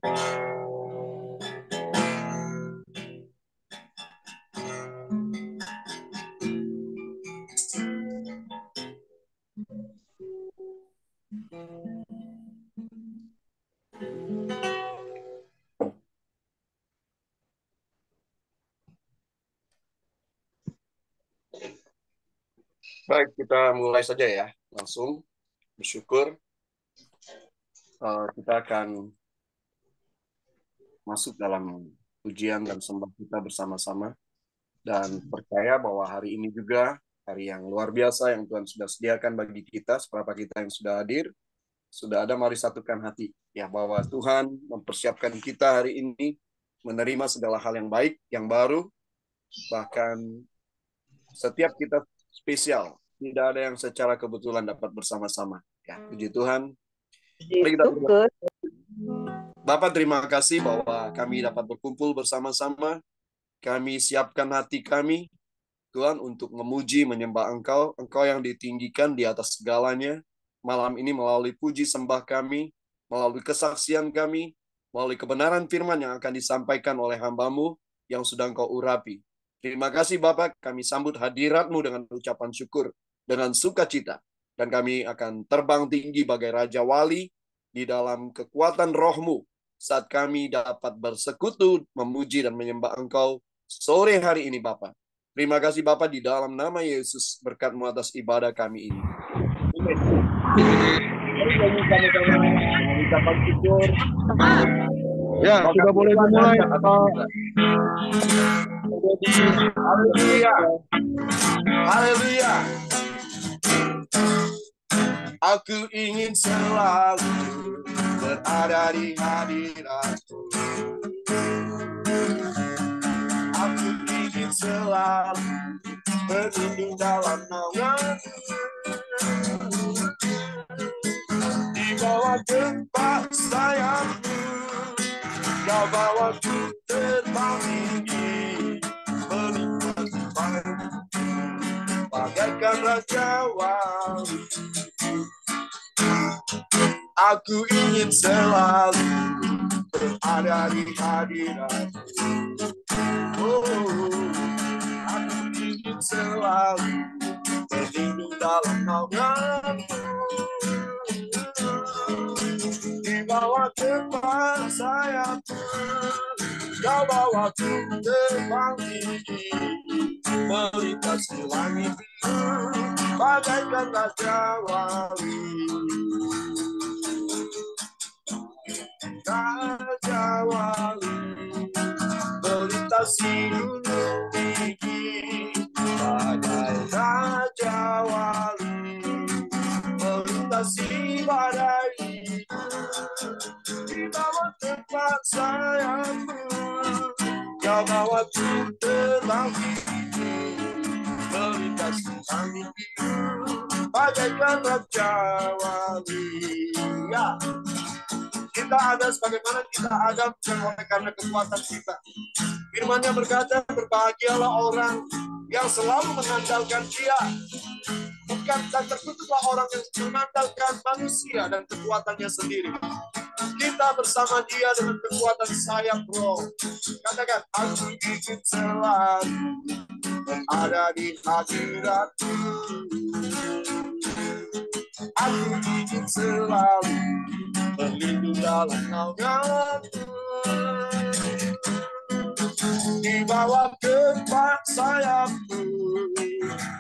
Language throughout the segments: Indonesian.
Baik, kita mulai saja ya. Langsung bersyukur. Kita akan masuk dalam pujian dan sembah kita bersama-sama. Dan percaya bahwa hari ini juga hari yang luar biasa yang Tuhan sudah sediakan bagi kita, seberapa kita yang sudah hadir, sudah ada, mari satukan hati. Ya, bahwa Tuhan mempersiapkan kita hari ini menerima segala hal yang baik, yang baru, bahkan setiap kita spesial. Tidak ada yang secara kebetulan dapat bersama-sama. Ya, puji Tuhan. Mari kita berdoa. Bapak, terima kasih bahwa kami dapat berkumpul bersama-sama. Kami siapkan hati kami, Tuhan, untuk memuji, menyembah Engkau. Engkau yang ditinggikan di atas segalanya. Malam ini melalui puji sembah kami, melalui kesaksian kami, melalui kebenaran firman yang akan disampaikan oleh hamba-Mu yang sudah Engkau urapi. Terima kasih Bapak, kami sambut hadirat-Mu dengan ucapan syukur, dengan sukacita. Dan kami akan terbang tinggi bagai Raja Wali di dalam kekuatan Roh-Mu saat kami dapat bersekutu, memuji dan menyembah Engkau sore hari ini Bapak. Terima kasih Bapak, di dalam nama Yesus, berkat-Mu atas ibadah kami ini. Ucapan syukur. Ya, sudah boleh dimulai. Haleluya. Haleluya. Aku ingin selalu berada di hadirat-Mu. Aku ingin selalu berlindung dalam naungan-Mu. Di bawah tempat sayap-Mu, Kau bawaku terbang tinggi, menikmati bagaikan Raja Wali. Aku ingin selalu berada di hadirat-Mu. Oh, aku ingin selalu berlindung dalam naungan-Mu. Di bawah tempat sayap-Mu, Kau bawaku terbang tinggi, melintasi langit biru, bagaikan Raja Wali. Raja Wali, melintasi gunung tinggi, bagai Raja Wali, melintasi badai hidup. Di bawah tempat sayap-Mu, Kau bawaku terbang tinggi, melintasi langit biru, bagaikan Raja Wali. Ya, kita ada sebagaimana kita ada bukan oleh karena kekuatan kita. Firman-Nya berkata, berbahagialah orang yang selalu mengandalkan Dia. Bukan, dan terkutuklah orang yang mengandalkan manusia dan kekuatannya sendiri. Kita bersama Dia dengan kekuatan sayap Roh. Katakan, aku ingin selalu berada di hadirat-Mu. Aku ingin selalu berlindung dalam naungan-Mu. Di bawah tempat sayap-Mu,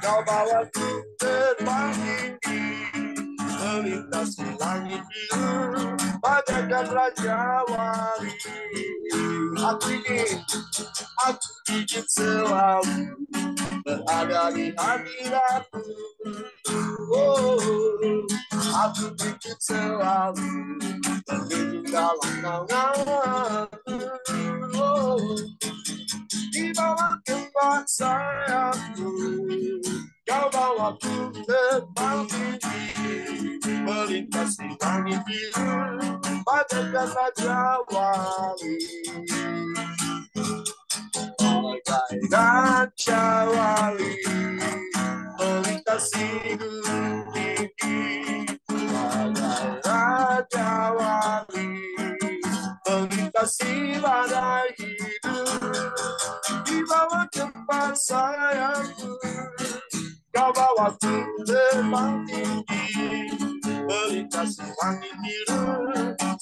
Kau bawaku terbang tinggi, melintasi langit biru, bagaikan Raja Wali. Aku ingin selalu berada di hadirat-Mu. Oh, aku ingin selalu berlindung dalam naungan-Mu. Oh, di bawah tempat sayap-Mu, Kau bawaku terbang tinggi, melintasi langit biru, bagaikan Raja Wali. Bagai Raja Wali, melintasi gunung tinggi, bagai Raja Wali, melintasi melintasi langit biru,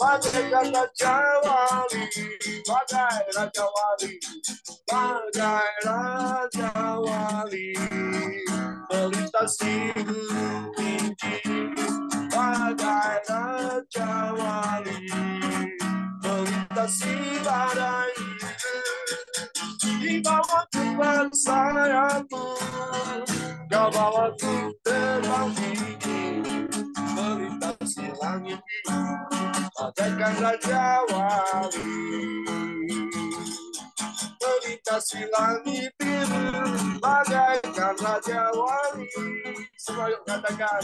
bagaikan Raja Wali, bagai Raja Wali, bagai Raja Wali, melintasi gunung tinggi, bagai Raja Wali, melintasi badai di bawah tumpang sayapmu, kau bawaku terbang tinggi, melintasi langit biru, bagaikan Raja Wali, melintasi langit biru, bagaikan Raja Wali. Semua yuk katakan,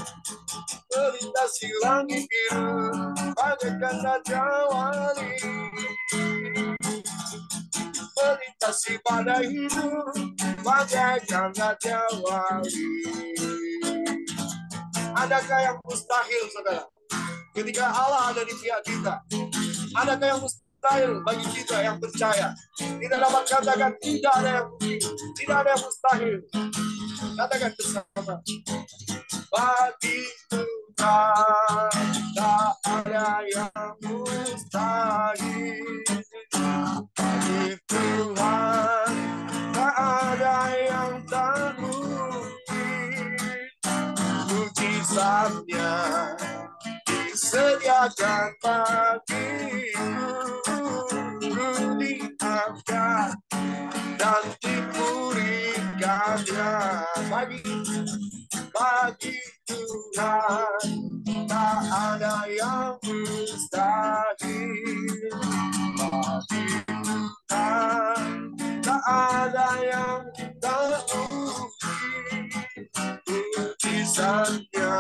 melintasi langit biru, bagaikan Raja Wali, melintasi badai hidup, bagaikan Raja Wali. Adakah yang mustahil, saudara? Ketika Allah ada di pihak kita, adakah yang mustahil bagi kita yang percaya? Kita dapat katakan tidak ada yang mustahil, tidak ada yang mustahil. Katakan bersama. Bagi Tuhan tak ada yang mustahil. Bagi Tuhan tak ada yang tak mungkin. Mujizatnya disediakan bagiku, diangkat dan dipulihkannya. Bagi Tuhan tak ada yang mustahil. Bagi Tuhan tak ada yang tak mungkin. Mujizatnya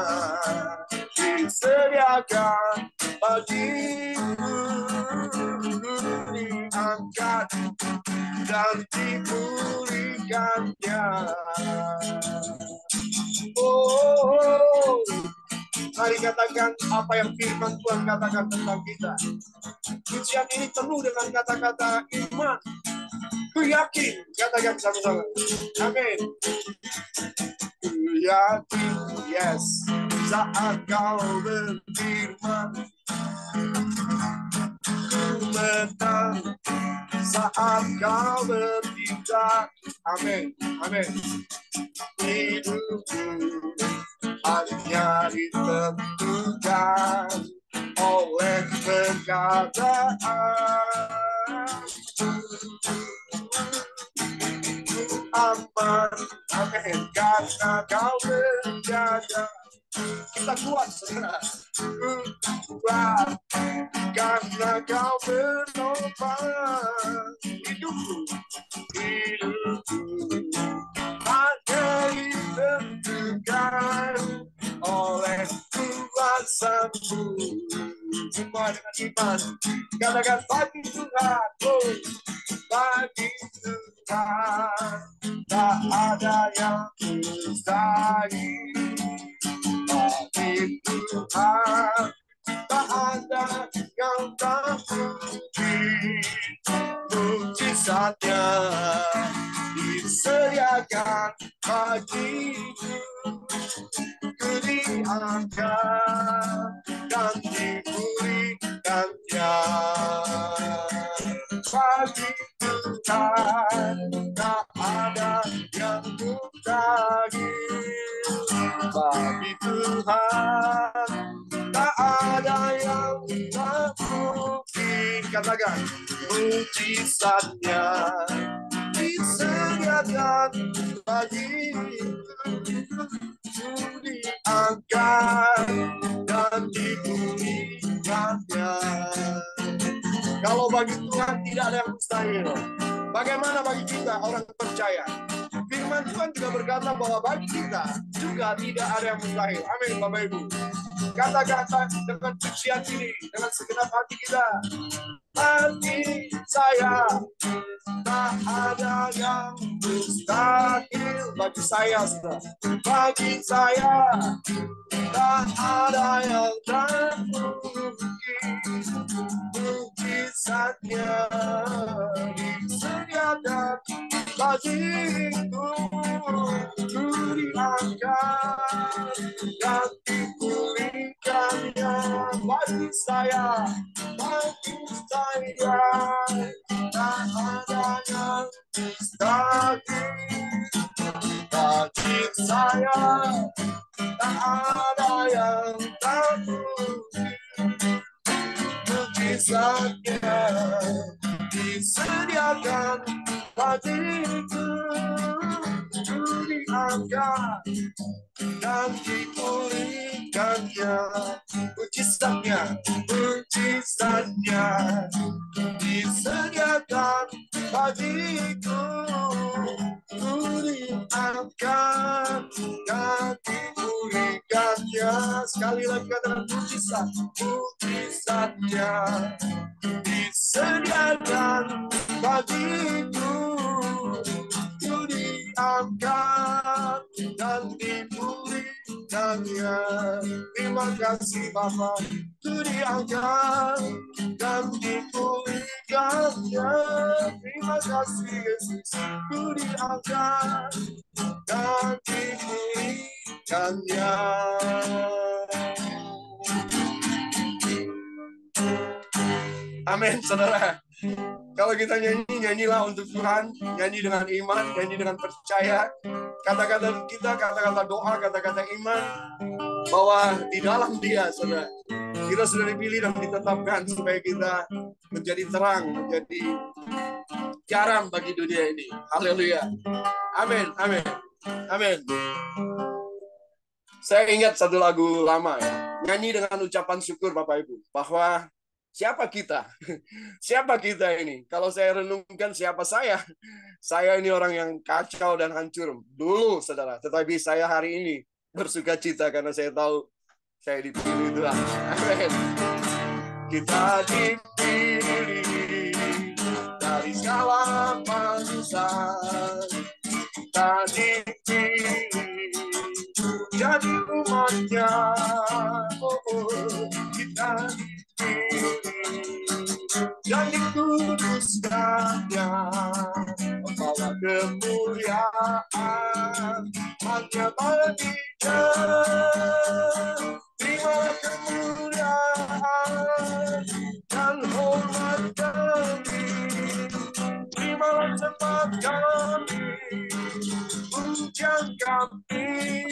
disediakan bagiku, diangkat dan dipulihkannya. Oh, mari katakan apa yang firman Tuhan katakan tentang kita. Pujian ini penuh dengan kata-kata iman. Ku yakin, katakan sama-sama. Amin. Ku yakin, yes. Saat kau berfirman, ku menang. Saat kau bertindak, amin, amin. Hidupku hanya ditentukan oleh perkataan. Aman, amin, karena kau berjaga. Kita kuat, saudara. Kuat, karena kau bertobat. Hidupku hanya ditentukan oleh kuasa-Mu. Semua dengan iman. Katakan bagi Tuhan, oh, bagi Tuhan tak ada yang mustahil. Bagi Tuhan tak ada yang tak mungkin. Mujizatnya disediakan bagiku, ku diangkat dan dipulihkannya. Bagi Tuhan tak ada yang mustahil. Bagi Tuhan tak ada yang tak mungkin. Katakan, mujizatnya disediakan bagiku, diangkat dan dipulihkannya. Kalau bagi Tuhan tidak ada yang mustahil, bagaimana bagi kita orang percaya? Firman Tuhan juga berkata bahwa bagi kita juga tidak ada yang mustahil. Amin, Bapak Ibu. Kata-kata dengan pujian ini, dengan segenap hati kita. Hati saya tak ada yang mustahil bagi saya, saudara. Bagi saya tak ada yang tak mungkin. Mujizatnya disediakan bagiku, ku diangkat dan dipulihkannya. bagi saya, tak ada yang mustahil. Bagi saya, tak ada yang tak mungkin. Mukjizatnya disediakan bagiku, diangkat dan dipulihkannya. Mukjizatnya disediakan bagiku, diangkat dan dipulihkannya. Sekali lagi katakan mukjizatnya disediakan bagiku, diangkat dan dipulihkannya. Terima kasih Bapa, diangkat dan dipulihkannya. Terima kasih Yesus, diangkat dan dipulihkannya. Amin, saudara. Kalau kita nyanyi, nyanyilah untuk Tuhan, nyanyi dengan iman, nyanyi dengan percaya. Kata-kata kita, kata-kata doa, kata-kata iman, bahwa di dalam Dia, saudara, kita sudah dipilih dan ditetapkan supaya kita menjadi terang, menjadi garam bagi dunia ini. Haleluya. Amin, amin, amin. Saya ingat satu lagu lama ya, nyanyi dengan ucapan syukur Bapak Ibu, bahwa siapa kita? Siapa kita ini? Kalau saya renungkan siapa saya? Saya ini orang yang kacau dan hancur dulu, saudara. Tetapi saya hari ini bersuka cita karena saya tahu saya dipilih Tuhan. Amin. Kita dipilih dari segala bangsa. Kita dipilih jadi umatnya. Kita yang dikuduskannya, membawa kemuliaan hanya bagi Dia. Terima kemuliaan dan hormat kami, terimalah sembah kami, pujian kami.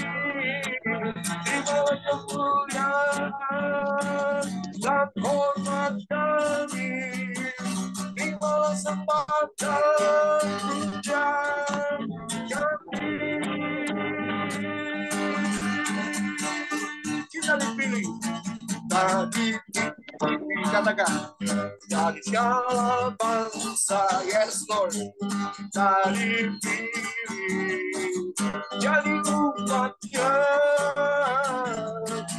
Terimalah kemuliaan dan hormat kami, terimalah sembah dan pujian kami. Kita dipilih, katakan, dari segala bangsa, yes Lord, dari dipilih jadi umatnya.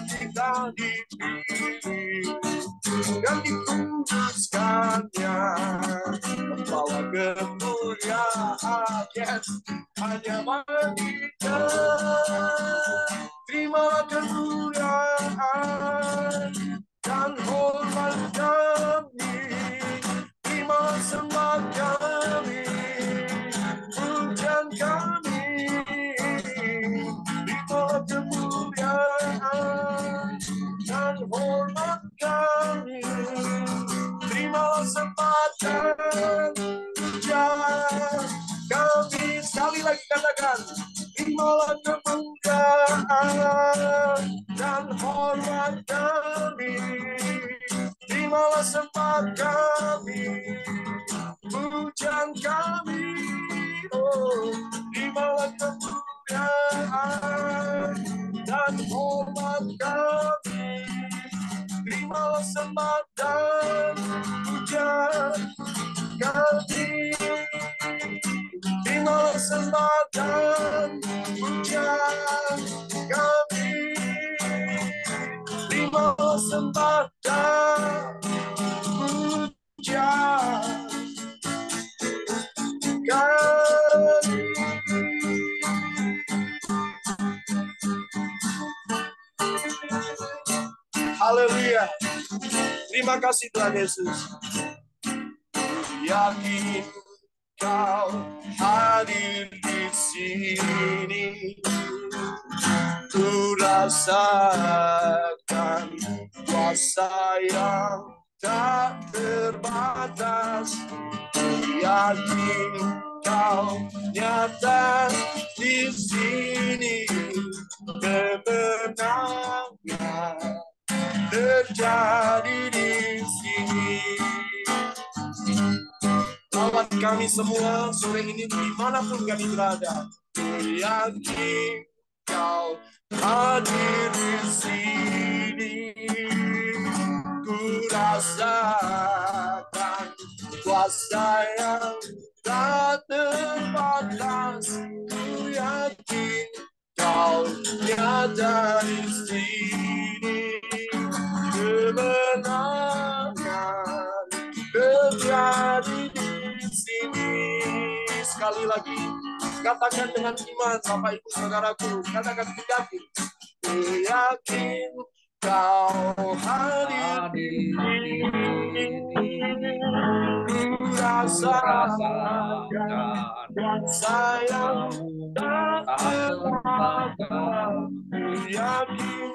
Kita dipilih dan dikuduskannya, membawa kemuliaan, yes, hanya bagi Dia. Terimalah kemuliaan dan hormat kami, terimalah sembah kami, pujian kami. Terimalah kemuliaan dan hormat kami, terimalah sembah dan pujian kami. Sekali lagi katakan, terimalah kemuliaan dan hormat kami, terimalah sembah kami, pujian kami. Oh, terimalah kemuliaan dan hormat kami, terimalah sembah dan pujian kami. Terimalah sembah dan pujian kami, terimalah sembah dan pujian kami. Haleluya. Terima kasih Tuhan Yesus. Yakin Kau hadir di sini, ku rasakan kuasa yang tak terbatas. Yakin kau nyata di sini, kemenangan terjadi di sini. Lawat kami semua sore ini dimanapun kami berada. Yakin kau hadir di sini. Ku rasakan kuasa yang tak terbatas. Ku yakin kau nyata di sini. Kemenangan terjadi di sini. Sekali lagi, katakan dengan iman, Bapak Ibu Saudaraku, katakan yakin, yakin kau hadir di sini. Ku rasakan kuasa yang tak terbatas. Yakin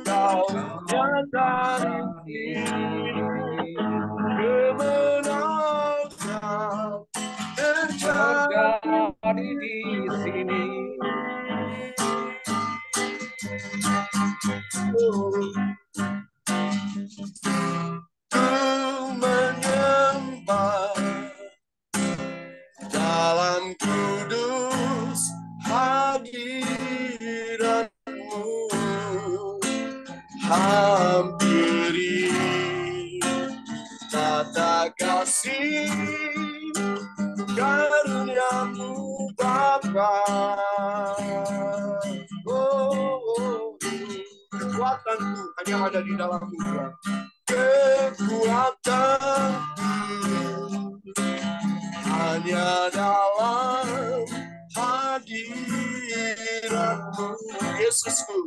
kau nyata di sini. Kemenangan terjadi di sini. Ku menyembah dalam kudus hadirat-Mu, hampiri tata kasih karunia-Mu Bapa. Kekuatanku hanya ada di dalam-Mu, Tuhan. Kekuatanku hanya dalam hadirat-Mu, Yesusku,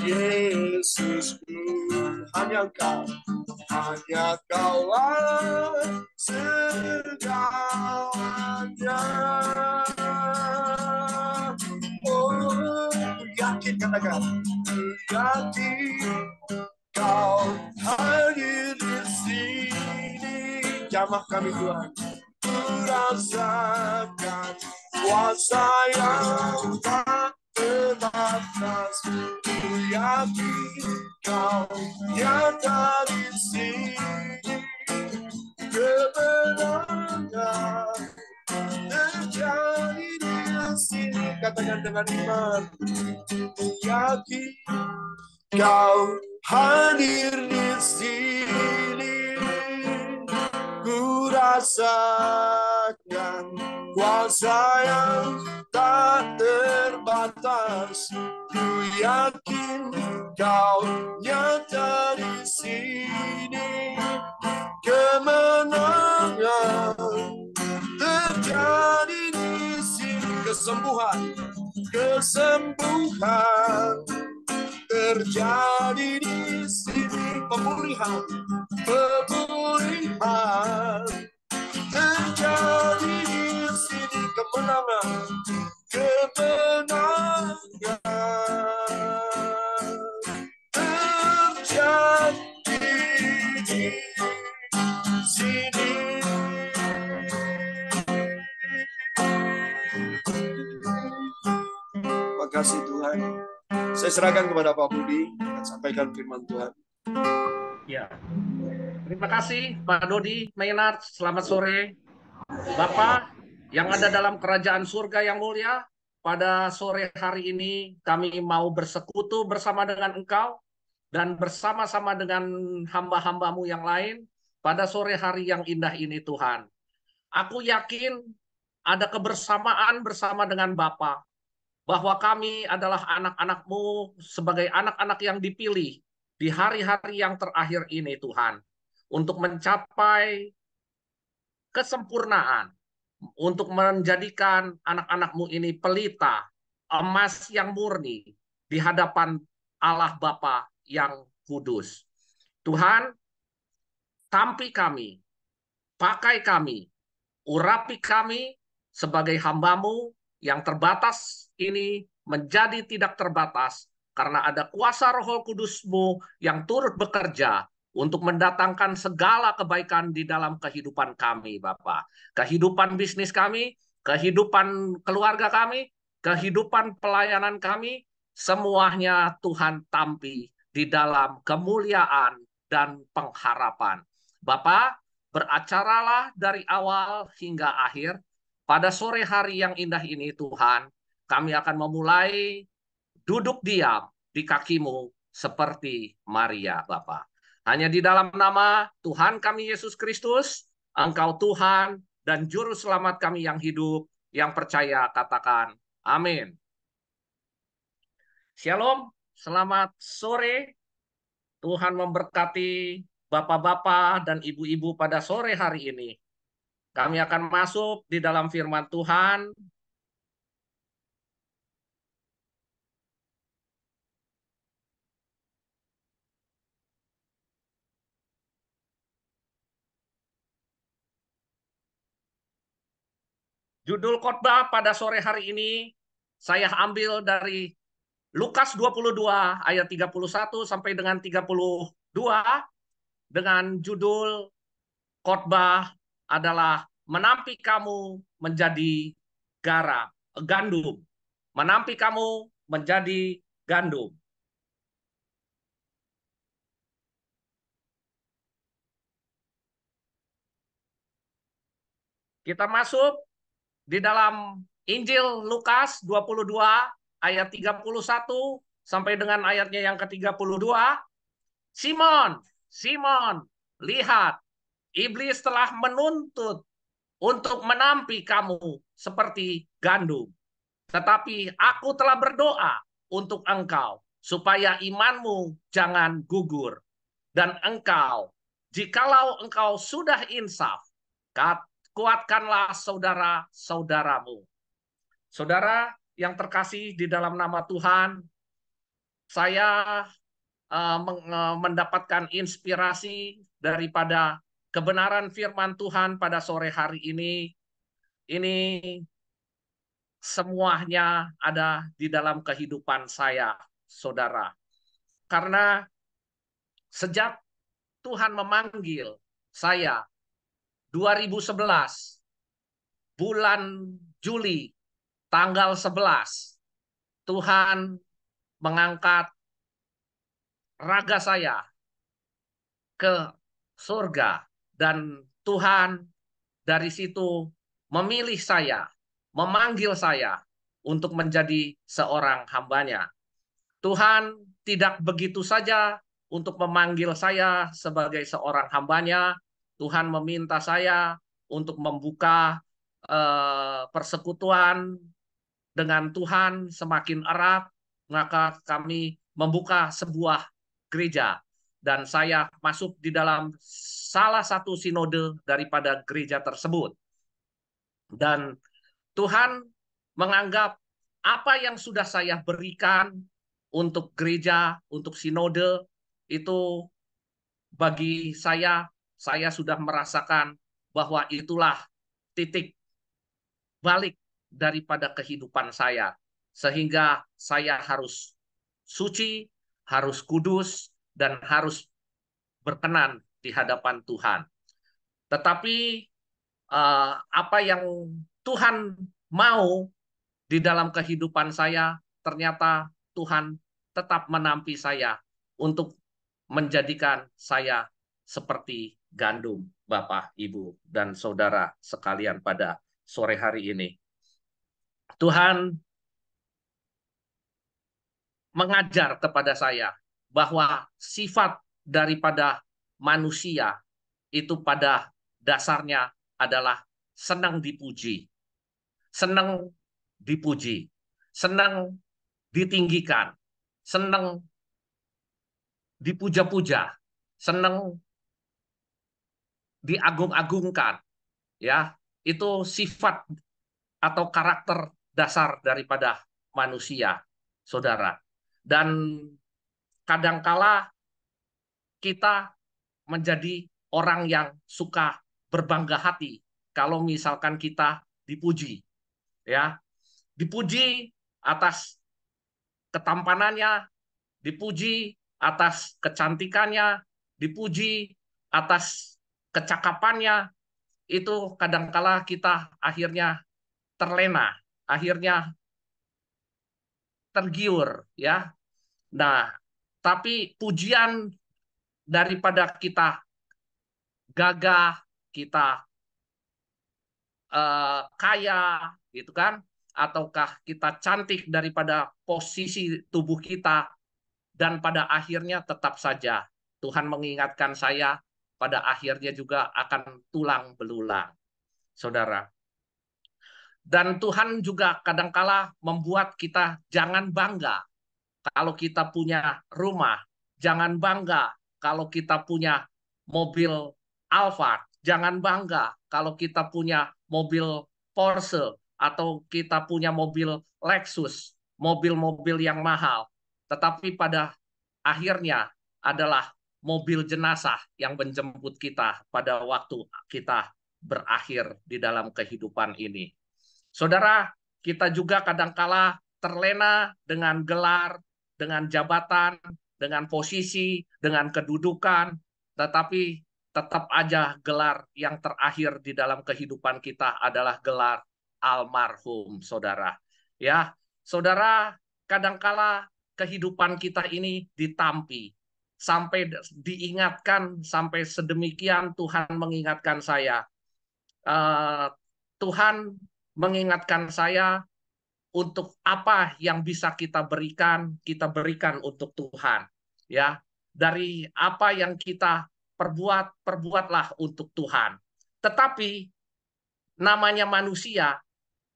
Yesusku, hanya Engkau, hanya Kaulah segalanya. Oh, yakin katakan, yakin Kau hadir di sini. Jamah kami Tuhan, ku rasakan kuasa yang tak terbatas. Ku yakin Kau nyata di sini. Kemenangan terjadi di sini. Katakan dengan iman, yakin Kau hadir di sini. Ku rasakan kuasa yang tak terbatas. Ku yakin Kau nyata di sini. Kemenangan terjadi di sini. Kesembuhan, kesembuhan terjadi di sini. Pemulihan, pemulihan terjadi di sini. Kemenangan, kemenangan terjadi di sini. Terima kasih Tuhan. Saya serahkan kepada Pak Budi dan sampaikan firman Tuhan. Ya, terima kasih Pak Dodi Maynard. Selamat sore, Bapak yang ada dalam kerajaan surga yang mulia. Pada sore hari ini kami mau bersekutu bersama dengan Engkau dan bersama-sama dengan hamba-hambamu yang lain pada sore hari yang indah ini Tuhan. Aku yakin ada kebersamaan bersama dengan Bapa, bahwa kami adalah anak-anak-Mu sebagai anak-anak yang dipilih di hari-hari yang terakhir ini Tuhan, untuk mencapai kesempurnaan, untuk menjadikan anak-anak-Mu ini pelita emas yang murni di hadapan Allah Bapa yang kudus. Tuhan, tampi kami, pakai kami, urapi kami sebagai hamba-Mu yang terbatas ini menjadi tidak terbatas karena ada kuasa Roh Kudus-Mu yang turut bekerja untuk mendatangkan segala kebaikan di dalam kehidupan kami, Bapa. Kehidupan bisnis kami, kehidupan keluarga kami, kehidupan pelayanan kami, semuanya Tuhan tampi di dalam kemuliaan dan pengharapan. Bapa, beracaralah dari awal hingga akhir. Pada sore hari yang indah ini, Tuhan, kami akan memulai duduk diam di kaki-Mu seperti Maria, Bapa. Hanya di dalam nama Tuhan kami Yesus Kristus, Engkau Tuhan dan Juru Selamat kami yang hidup, yang percaya, katakan amin. Shalom, selamat sore. Tuhan memberkati bapak-bapak dan ibu-ibu pada sore hari ini. Kami akan masuk di dalam firman Tuhan. Judul khotbah pada sore hari ini saya ambil dari Lukas 22 ayat 31 sampai dengan 32 dengan judul khotbah adalah menampi kamu menjadi gandum. Menampi kamu menjadi gandum. Kita masuk di dalam Injil Lukas 22 ayat 31 sampai dengan ayatnya yang ke-32. Simon, Simon, lihat, iblis telah menuntut untuk menampi kamu seperti gandum. Tetapi aku telah berdoa untuk engkau, supaya imanmu jangan gugur. Dan engkau, jikalau engkau sudah insaf, kuatkanlah saudara-saudaramu. Saudara yang terkasih di dalam nama Tuhan, saya mendapatkan inspirasi daripada kebenaran firman Tuhan pada sore hari ini. Ini semuanya ada di dalam kehidupan saya, saudara. Karena sejak Tuhan memanggil saya 2011, bulan Juli, tanggal 11, Tuhan mengangkat raga saya ke surga. Dan Tuhan dari situ memilih saya, memanggil saya untuk menjadi seorang hambanya. Tuhan tidak begitu saja untuk memanggil saya sebagai seorang hambanya. Tuhan meminta saya untuk membuka persekutuan dengan Tuhan semakin erat. Maka kami membuka sebuah gereja. Dan saya masuk di dalam salah satu sinode daripada gereja tersebut. Dan Tuhan menganggap apa yang sudah saya berikan untuk gereja, untuk sinode, itu bagi saya sudah merasakan bahwa itulah titik balik daripada kehidupan saya. Sehingga saya harus suci, harus kudus, dan harus berkenan di hadapan Tuhan. Tetapi apa yang Tuhan mau di dalam kehidupan saya, ternyata Tuhan tetap menampi saya untuk menjadikan saya seperti gandum, Bapak, Ibu, dan saudara sekalian pada sore hari ini. Tuhan mengajar kepada saya bahwa sifat daripada manusia itu pada dasarnya adalah senang dipuji, senang dipuji, senang ditinggikan, senang dipuja-puja, senang diagung-agungkan. Ya, itu sifat atau karakter dasar daripada manusia, saudara. Dan kadangkala kita menjadi orang yang suka berbangga hati kalau misalkan kita dipuji, ya, dipuji atas ketampanannya, dipuji atas kecantikannya, dipuji atas kecakapannya, itu kadangkala kita akhirnya terlena, akhirnya tergiur, ya. Nah, tapi pujian daripada kita gagah, kita kaya, gitu kan, ataukah kita cantik daripada posisi tubuh kita, dan pada akhirnya tetap saja Tuhan mengingatkan saya, pada akhirnya juga akan tulang belulang, saudara. Dan Tuhan juga kadangkala membuat kita jangan bangga kalau kita punya rumah, jangan bangga kalau kita punya mobil Alphard, jangan bangga kalau kita punya mobil Porsche atau kita punya mobil Lexus, mobil-mobil yang mahal. Tetapi pada akhirnya adalah mobil jenazah yang menjemput kita pada waktu kita berakhir di dalam kehidupan ini. Saudara, kita juga kadangkala terlena dengan gelar, dengan jabatan, dengan posisi, dengan kedudukan, tetapi tetap aja gelar yang terakhir di dalam kehidupan kita adalah gelar almarhum, saudara. Ya, saudara, kadangkala kehidupan kita ini ditampi, sampai diingatkan, sampai sedemikian Tuhan mengingatkan saya. Tuhan mengingatkan saya untuk apa yang bisa kita berikan untuk Tuhan. Ya, dari apa yang kita perbuat, perbuatlah untuk Tuhan. Tetapi namanya manusia,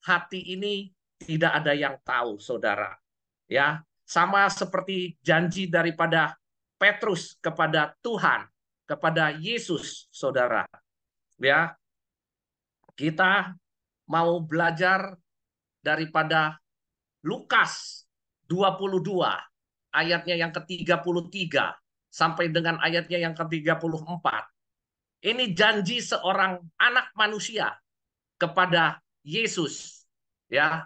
hati ini tidak ada yang tahu, saudara. Ya, sama seperti janji daripada Petrus kepada Tuhan, kepada Yesus, saudara. Ya, kita mau belajar daripada Lukas 22 ayatnya yang ke-33 sampai dengan ayatnya yang ke-34. Ini janji seorang anak manusia kepada Yesus, ya.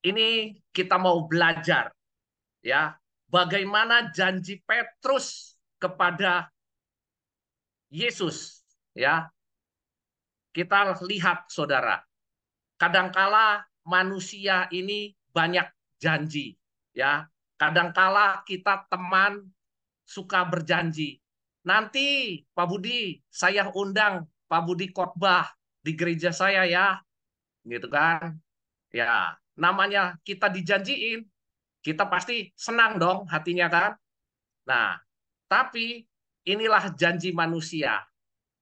Ini kita mau belajar, ya, bagaimana janji Petrus kepada Yesus, ya. Kita lihat, saudara, kadangkala manusia ini banyak janji, ya. Kadangkala kita teman suka berjanji. Nanti Pak Budi, saya undang Pak Budi khotbah di gereja saya ya. Gitu kan? Ya, namanya kita dijanjiin, kita pasti senang dong hatinya kan? Nah, tapi inilah janji manusia.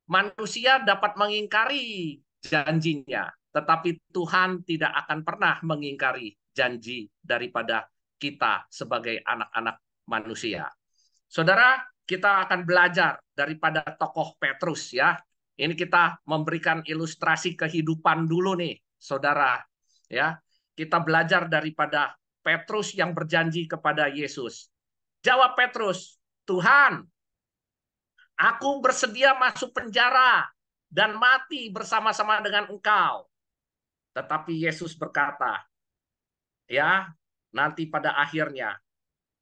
Manusia dapat mengingkari janjinya, tetapi Tuhan tidak akan pernah mengingkari janji daripada kita sebagai anak-anak manusia. Saudara, kita akan belajar daripada tokoh Petrus ya. Ini kita memberikan ilustrasi kehidupan dulu nih, saudara. Ya, kita belajar daripada Petrus yang berjanji kepada Yesus. Jawab Petrus, Tuhan, aku bersedia masuk penjara dan mati bersama-sama dengan Engkau. Tetapi Yesus berkata, ya, nanti pada akhirnya,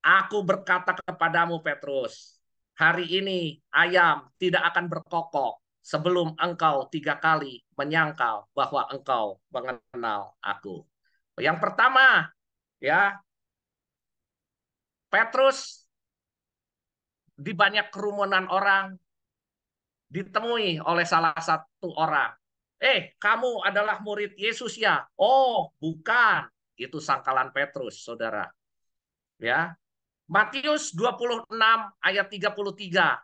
aku berkata kepadamu Petrus, hari ini ayam tidak akan berkokok sebelum engkau 3 kali menyangkal bahwa engkau mengenal aku. Yang pertama, ya, Petrus di banyak kerumunan orang ditemui oleh salah satu orang. Kamu adalah murid Yesus ya? Oh, bukan. Itu sangkalan Petrus, saudara. Ya. Matius 26 ayat 33.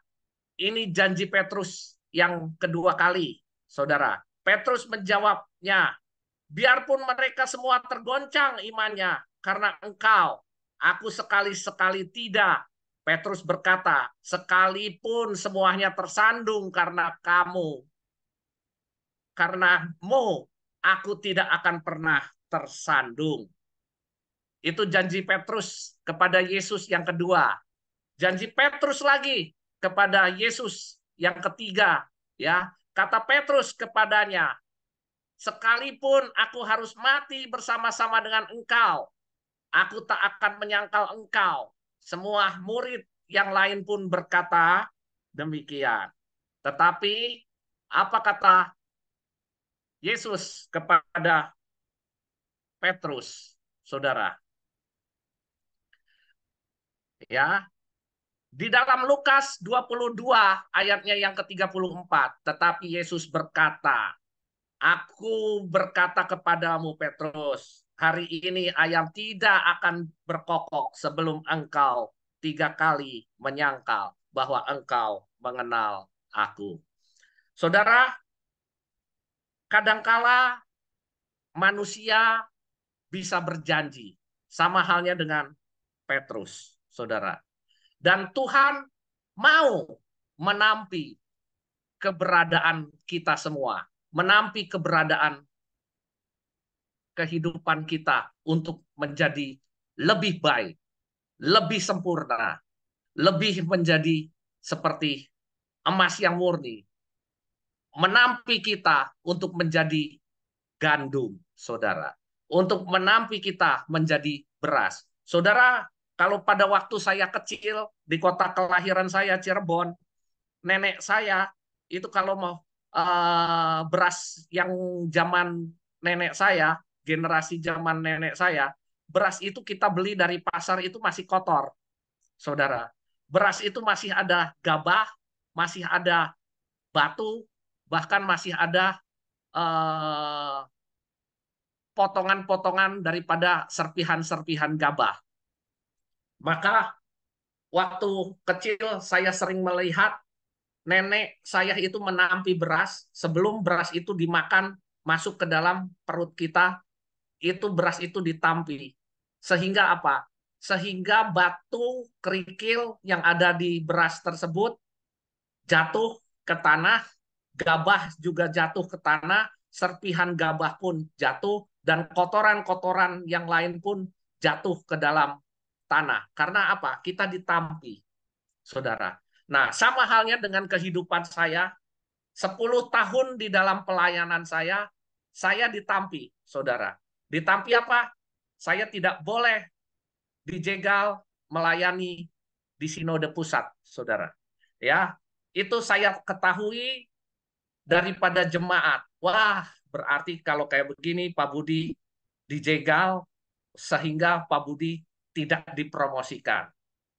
Ini janji Petrus yang kedua kali, saudara. Petrus menjawabnya, biarpun mereka semua tergoncang imannya karena engkau, aku sekali-sekali tidak. Petrus berkata, sekalipun semuanya tersandung karena karenamu, aku tidak akan pernah tersandung. Itu janji Petrus kepada Yesus yang kedua. Janji Petrus lagi kepada Yesus yang ketiga, ya. Kata Petrus kepadanya, sekalipun aku harus mati bersama-sama dengan engkau, aku tak akan menyangkal engkau. semua murid yang lain pun berkata demikian. Tetapi apa kata Yesus kepada Petrus, saudara? Ya, di dalam Lukas 22 ayatnya yang ke-34, tetapi Yesus berkata, Aku berkata kepadamu Petrus, hari ini ayam tidak akan berkokok sebelum engkau 3 kali menyangkal bahwa engkau mengenal aku. Saudara, kadangkala manusia bisa berjanji, sama halnya dengan Petrus, saudara. Dan Tuhan mau menampi keberadaan kita semua, menampi keberadaan kehidupan kita untuk menjadi lebih baik, lebih sempurna, lebih menjadi seperti emas yang murni, menampi kita untuk menjadi gandum, saudara, untuk menampi kita menjadi beras. Saudara, kalau pada waktu saya kecil di kota kelahiran saya Cirebon, nenek saya itu kalau mau beras yang zaman nenek saya, generasi zaman nenek saya, beras itu kita beli dari pasar itu masih kotor, saudara. Beras itu masih ada gabah, masih ada batu, bahkan masih ada potongan-potongan daripada serpihan-serpihan gabah. Maka waktu kecil saya sering melihat nenek saya itu menampi beras, sebelum beras itu dimakan masuk ke dalam perut kita, itu beras itu ditampi. Sehingga apa? Sehingga batu kerikil yang ada di beras tersebut jatuh ke tanah, gabah juga jatuh ke tanah, serpihan gabah pun jatuh, dan kotoran-kotoran yang lain pun jatuh ke dalam tanah. Karena apa? Kita ditampi, saudara. Nah, sama halnya dengan kehidupan saya, 10 tahun di dalam pelayanan saya ditampi, saudara. Ditampi apa? Saya tidak boleh dijegal melayani di sinode pusat, saudara. Ya, itu saya ketahui daripada jemaat. Wah, berarti kalau kayak begini Pak Budi dijegal sehingga Pak Budi tidak dipromosikan.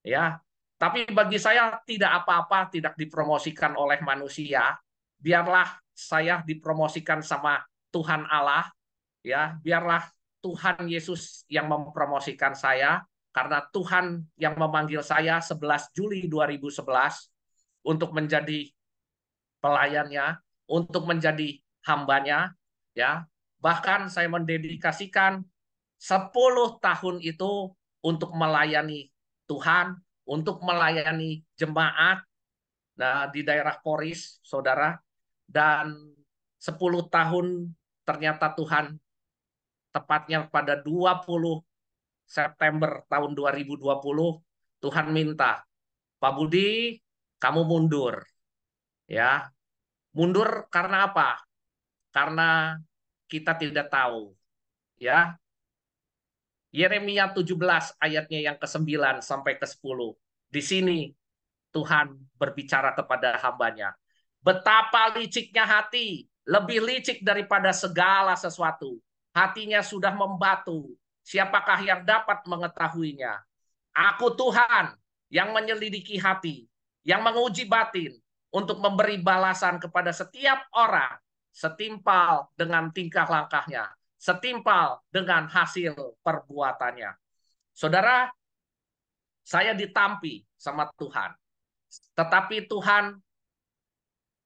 Ya, tapi bagi saya tidak apa-apa tidak dipromosikan oleh manusia. Biarlah saya dipromosikan sama Tuhan Allah, ya. Biarlah Tuhan Yesus yang mempromosikan saya, karena Tuhan yang memanggil saya 11 Juli 2011 untuk menjadi pelayannya, untuk menjadi hambanya, ya. Bahkan saya mendedikasikan 10 tahun itu untuk melayani Tuhan, untuk melayani jemaat, nah, di daerah Poris, saudara. Dan 10 tahun ternyata Tuhan, tepatnya pada 20 September tahun 2020, Tuhan minta, Pak Budi, kamu mundur. Ya, mundur karena apa? Karena kita tidak tahu. Ya, Yeremia 17 ayatnya yang ke-9 sampai ke-10. Di sini Tuhan berbicara kepada hambanya. Betapa liciknya hati, lebih licik daripada segala sesuatu. Hatinya sudah membatu. Siapakah yang dapat mengetahuinya? Aku Tuhan yang menyelidiki hati, yang menguji batin, untuk memberi balasan kepada setiap orang setimpal dengan tingkah langkahnya, setimpal dengan hasil perbuatannya. Saudara, saya ditampi sama Tuhan. Tetapi Tuhan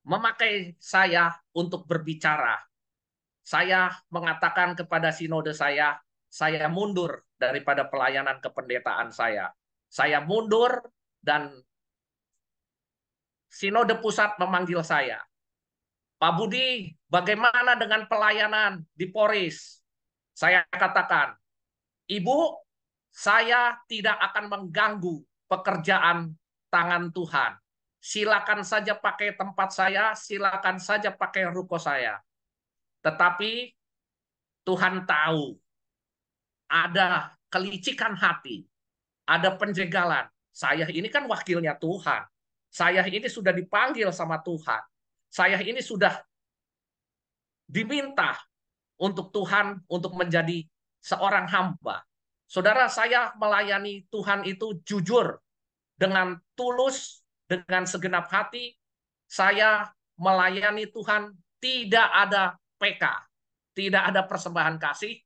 memakai saya untuk berbicara. Saya mengatakan kepada sinode saya mundur daripada pelayanan kependetaan saya. Saya mundur dan sinode pusat memanggil saya. Pak Budi, bagaimana dengan pelayanan di Poris? Saya katakan, Ibu, saya tidak akan mengganggu pekerjaan tangan Tuhan. Silakan saja pakai tempat saya, silakan saja pakai ruko saya. Tetapi Tuhan tahu ada kelicikan hati, ada penjegalan, Saya ini kan wakilnya Tuhan. Saya ini sudah dipanggil sama Tuhan. Saya ini sudah diminta untuk Tuhan untuk menjadi seorang hamba. Saudara, saya melayani Tuhan itu jujur, dengan tulus, dengan segenap hati. Saya melayani Tuhan tidak ada PK, tidak ada persembahan kasih,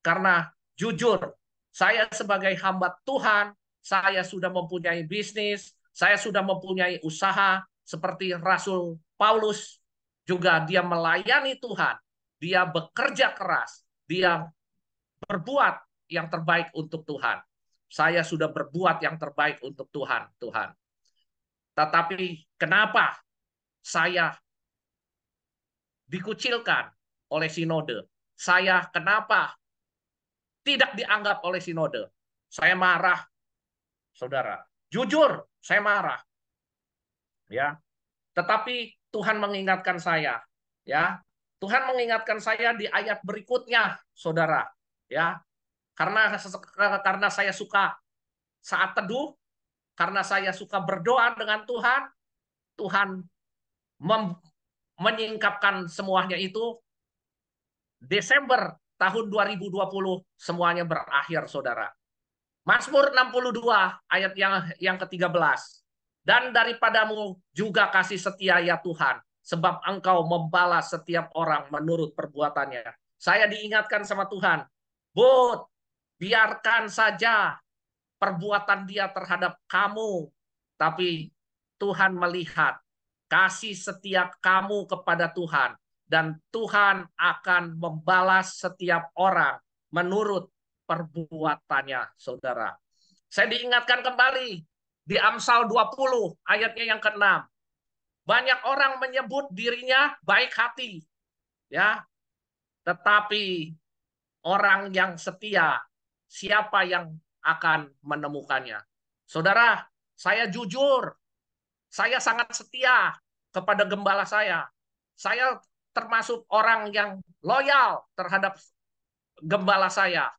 karena jujur, saya sebagai hamba Tuhan, saya sudah mempunyai bisnis, saya sudah mempunyai usaha, seperti Rasul Paulus juga dia melayani Tuhan, dia bekerja keras, dia berbuat yang terbaik untuk Tuhan. Saya sudah berbuat yang terbaik untuk Tuhan, Tuhan. Tetapi kenapa saya dikucilkan oleh sinode? Saya kenapa tidak dianggap oleh sinode? Saya marah, saudara. Jujur, saya marah. Ya, tetapi Tuhan mengingatkan saya, ya. Tuhan mengingatkan saya di ayat berikutnya, saudara. Ya, karena saya suka saat teduh, karena saya suka berdoa dengan Tuhan, Tuhan menyingkapkan semuanya itu. Desember tahun 2020 semuanya berakhir, saudara. Mazmur 62 ayat yang ke-13. Dan daripadamu juga kasih setia ya Tuhan, sebab engkau membalas setiap orang menurut perbuatannya. Saya diingatkan sama Tuhan, Bud, biarkan saja perbuatan dia terhadap kamu, tapi Tuhan melihat kasih setia kamu kepada Tuhan, dan Tuhan akan membalas setiap orang menurut perbuatannya, saudara. Saya diingatkan kembali di Amsal 20 ayatnya yang ke-6. Banyak orang menyebut dirinya baik hati, ya, tetapi orang yang setia, siapa yang akan menemukannya? Saudara, saya jujur, saya sangat setia kepada gembala saya. Saya termasuk orang yang loyal terhadap gembala saya.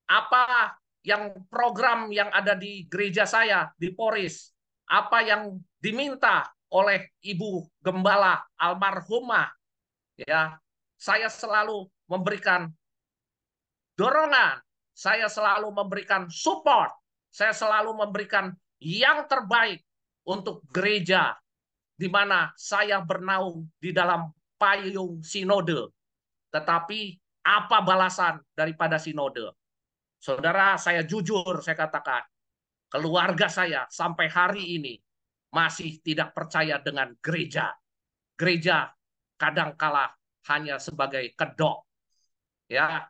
Apa yang program yang ada di gereja saya, di Poris, apa yang diminta oleh Ibu Gembala almarhumah, ya, saya selalu memberikan dorongan, saya selalu memberikan support, saya selalu memberikan yang terbaik untuk gereja di mana saya bernaung di dalam payung sinode. Tetapi apa balasan daripada sinode? Saudara, saya jujur, saya katakan, keluarga saya sampai hari ini masih tidak percaya dengan gereja. Gereja kadangkala hanya sebagai kedok. Ya,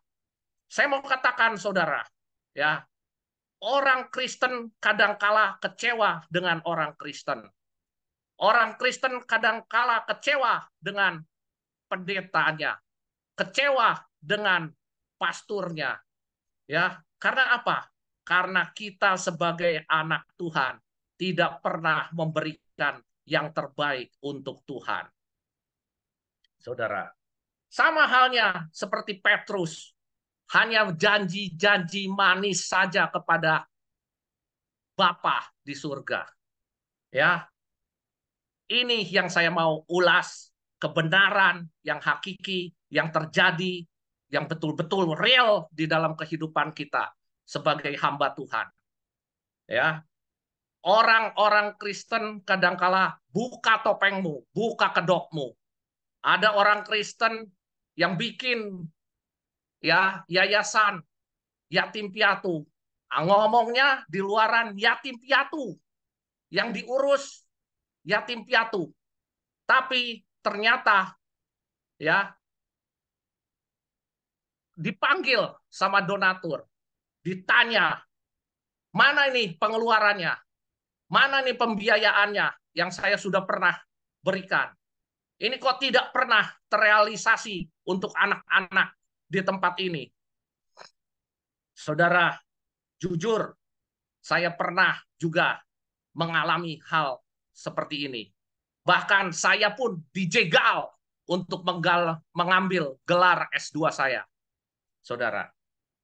saya mau katakan, saudara, ya, orang Kristen kadangkala kecewa dengan orang Kristen. Orang Kristen kadangkala kecewa dengan pendetanya, kecewa dengan pasturnya. Ya, karena apa? Karena kita sebagai anak Tuhan tidak pernah memberikan yang terbaik untuk Tuhan. Saudara, sama halnya seperti Petrus, hanya janji-janji manis saja kepada Bapa di surga. Ya, ini yang saya mau ulas, kebenaran yang hakiki, yang terjadi, yang betul-betul real di dalam kehidupan kita sebagai hamba Tuhan. Ya, orang-orang Kristen kadangkala buka topengmu, buka kedokmu. Ada orang Kristen yang bikin, ya, yayasan yatim piatu. Ngomongnya di luaran yatim piatu, yang diurus yatim piatu. Tapi ternyata, ya, dipanggil sama donatur, ditanya, mana ini pengeluarannya, mana nih pembiayaannya yang saya sudah pernah berikan. Ini kok tidak pernah terrealisasi untuk anak-anak di tempat ini. Saudara, jujur, saya pernah juga mengalami hal seperti ini. Bahkan saya pun dijegal untuk mengambil gelar S2 saya. Saudara,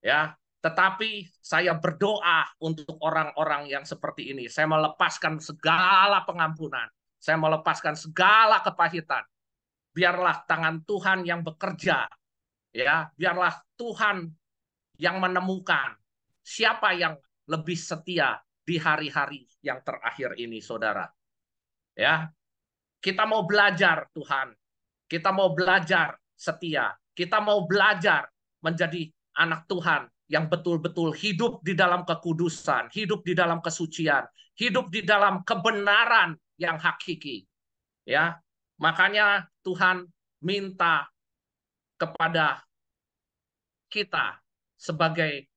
ya. Tetapi saya berdoa untuk orang-orang yang seperti ini. Saya melepaskan segala pengampunan. Saya melepaskan segala kepahitan. Biarlah tangan Tuhan yang bekerja. Ya, biarlah Tuhan yang menemukan siapa yang lebih setia di hari-hari yang terakhir ini, saudara. Ya, kita mau belajar, Tuhan. Kita mau belajar setia. Kita mau belajar menjadi anak Tuhan yang betul-betul hidup di dalam kekudusan, hidup di dalam kesucian, hidup di dalam kebenaran yang hakiki. Ya, makanya Tuhan minta kepada kita sebagai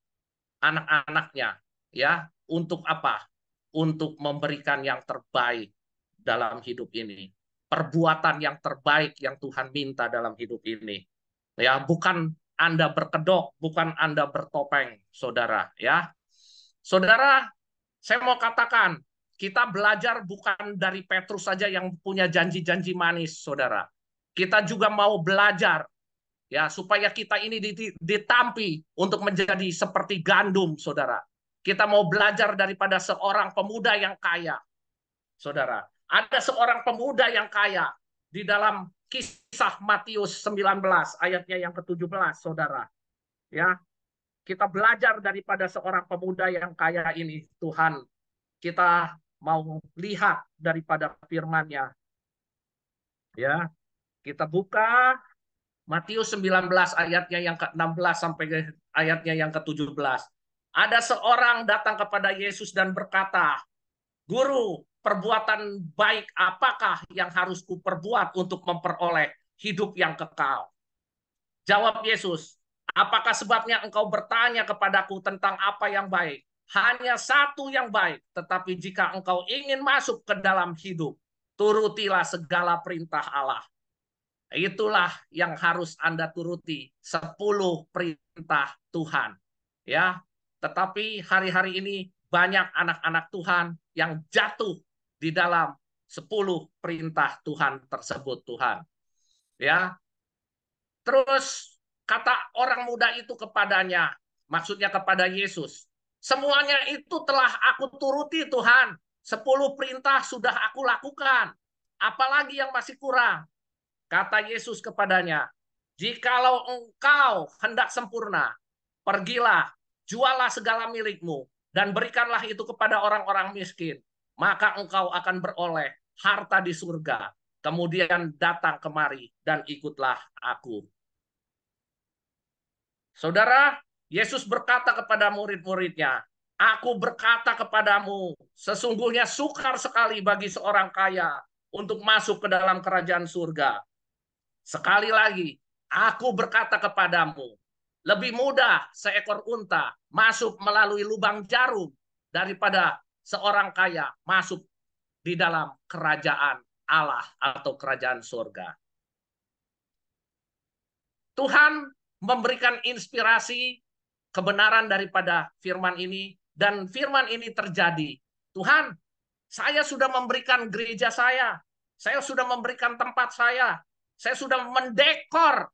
anak-anaknya, ya, untuk apa? Untuk memberikan yang terbaik dalam hidup ini. Perbuatan yang terbaik yang Tuhan minta dalam hidup ini. Ya, bukan Anda berkedok, bukan Anda bertopeng, saudara, ya. Saudara, saya mau katakan, kita belajar bukan dari Petrus saja yang punya janji-janji manis, saudara. Kita juga mau belajar, ya, supaya kita ini ditampi untuk menjadi seperti gandum, saudara. Kita mau belajar daripada seorang pemuda yang kaya, saudara. Ada seorang pemuda yang kaya di dalam kisah Matius 19 ayatnya yang ke-17, saudara. Ya, kita belajar daripada seorang pemuda yang kaya ini, Tuhan. Kita mau lihat daripada firman-Nya. Ya, kita buka Matius 19 ayatnya yang ke-16 sampai ayatnya yang ke-17. Ada seorang datang kepada Yesus dan berkata, "Guru, perbuatan baik apakah yang harus kuperbuat untuk memperoleh hidup yang kekal?" Jawab Yesus, "Apakah sebabnya engkau bertanya kepadaku tentang apa yang baik? Hanya satu yang baik, tetapi jika engkau ingin masuk ke dalam hidup, turutilah segala perintah Allah." Itulah yang harus Anda turuti, 10 perintah Tuhan. Ya, tetapi hari-hari ini banyak anak-anak Tuhan yang jatuh di dalam 10 perintah Tuhan tersebut, Tuhan. Ya. Terus kata orang muda itu kepadanya, maksudnya kepada Yesus, "Semuanya itu telah aku turuti, Tuhan. 10 perintah sudah aku lakukan. Apalagi yang masih kurang?" Kata Yesus kepadanya, "Jikalau engkau hendak sempurna, pergilah, jualah segala milikmu, dan berikanlah itu kepada orang-orang miskin. Maka engkau akan beroleh harta di surga. Kemudian datang kemari dan ikutlah aku." Saudara, Yesus berkata kepada murid-muridnya, "Aku berkata kepadamu, sesungguhnya sukar sekali bagi seorang kaya untuk masuk ke dalam kerajaan surga. Sekali lagi, aku berkata kepadamu, lebih mudah seekor unta masuk melalui lubang jarum daripada seorang kaya masuk di dalam kerajaan Allah atau kerajaan surga." Tuhan memberikan inspirasi kebenaran daripada firman ini, dan firman ini terjadi. Tuhan, saya sudah memberikan gereja saya sudah memberikan tempat saya sudah mendekor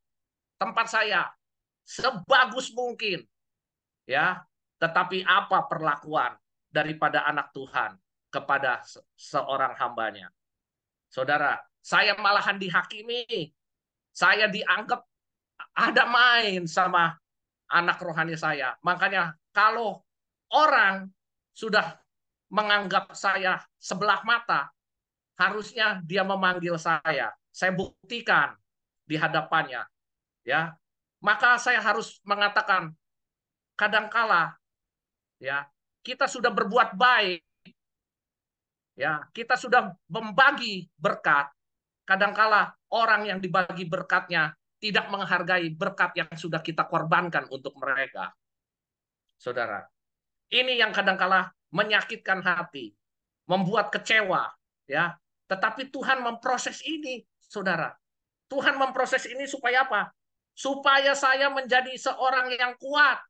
tempat saya sebagus mungkin, ya. Tetapi apa perlakuan daripada anak Tuhan kepada seorang hambanya? Saudara, saya malahan dihakimi, saya dianggap ada main sama anak rohani saya. Makanya kalau orang sudah menganggap saya sebelah mata, harusnya dia memanggil saya. Saya buktikan di hadapannya, ya. Maka saya harus mengatakan, kadangkala, ya, kita sudah berbuat baik, ya, kita sudah membagi berkat. Kadangkala orang yang dibagi berkatnya tidak menghargai berkat yang sudah kita korbankan untuk mereka. Saudara, ini yang kadangkala menyakitkan hati, membuat kecewa, ya. Tetapi Tuhan memproses ini, saudara. Tuhan memproses ini supaya apa? Supaya saya menjadi seorang yang kuat,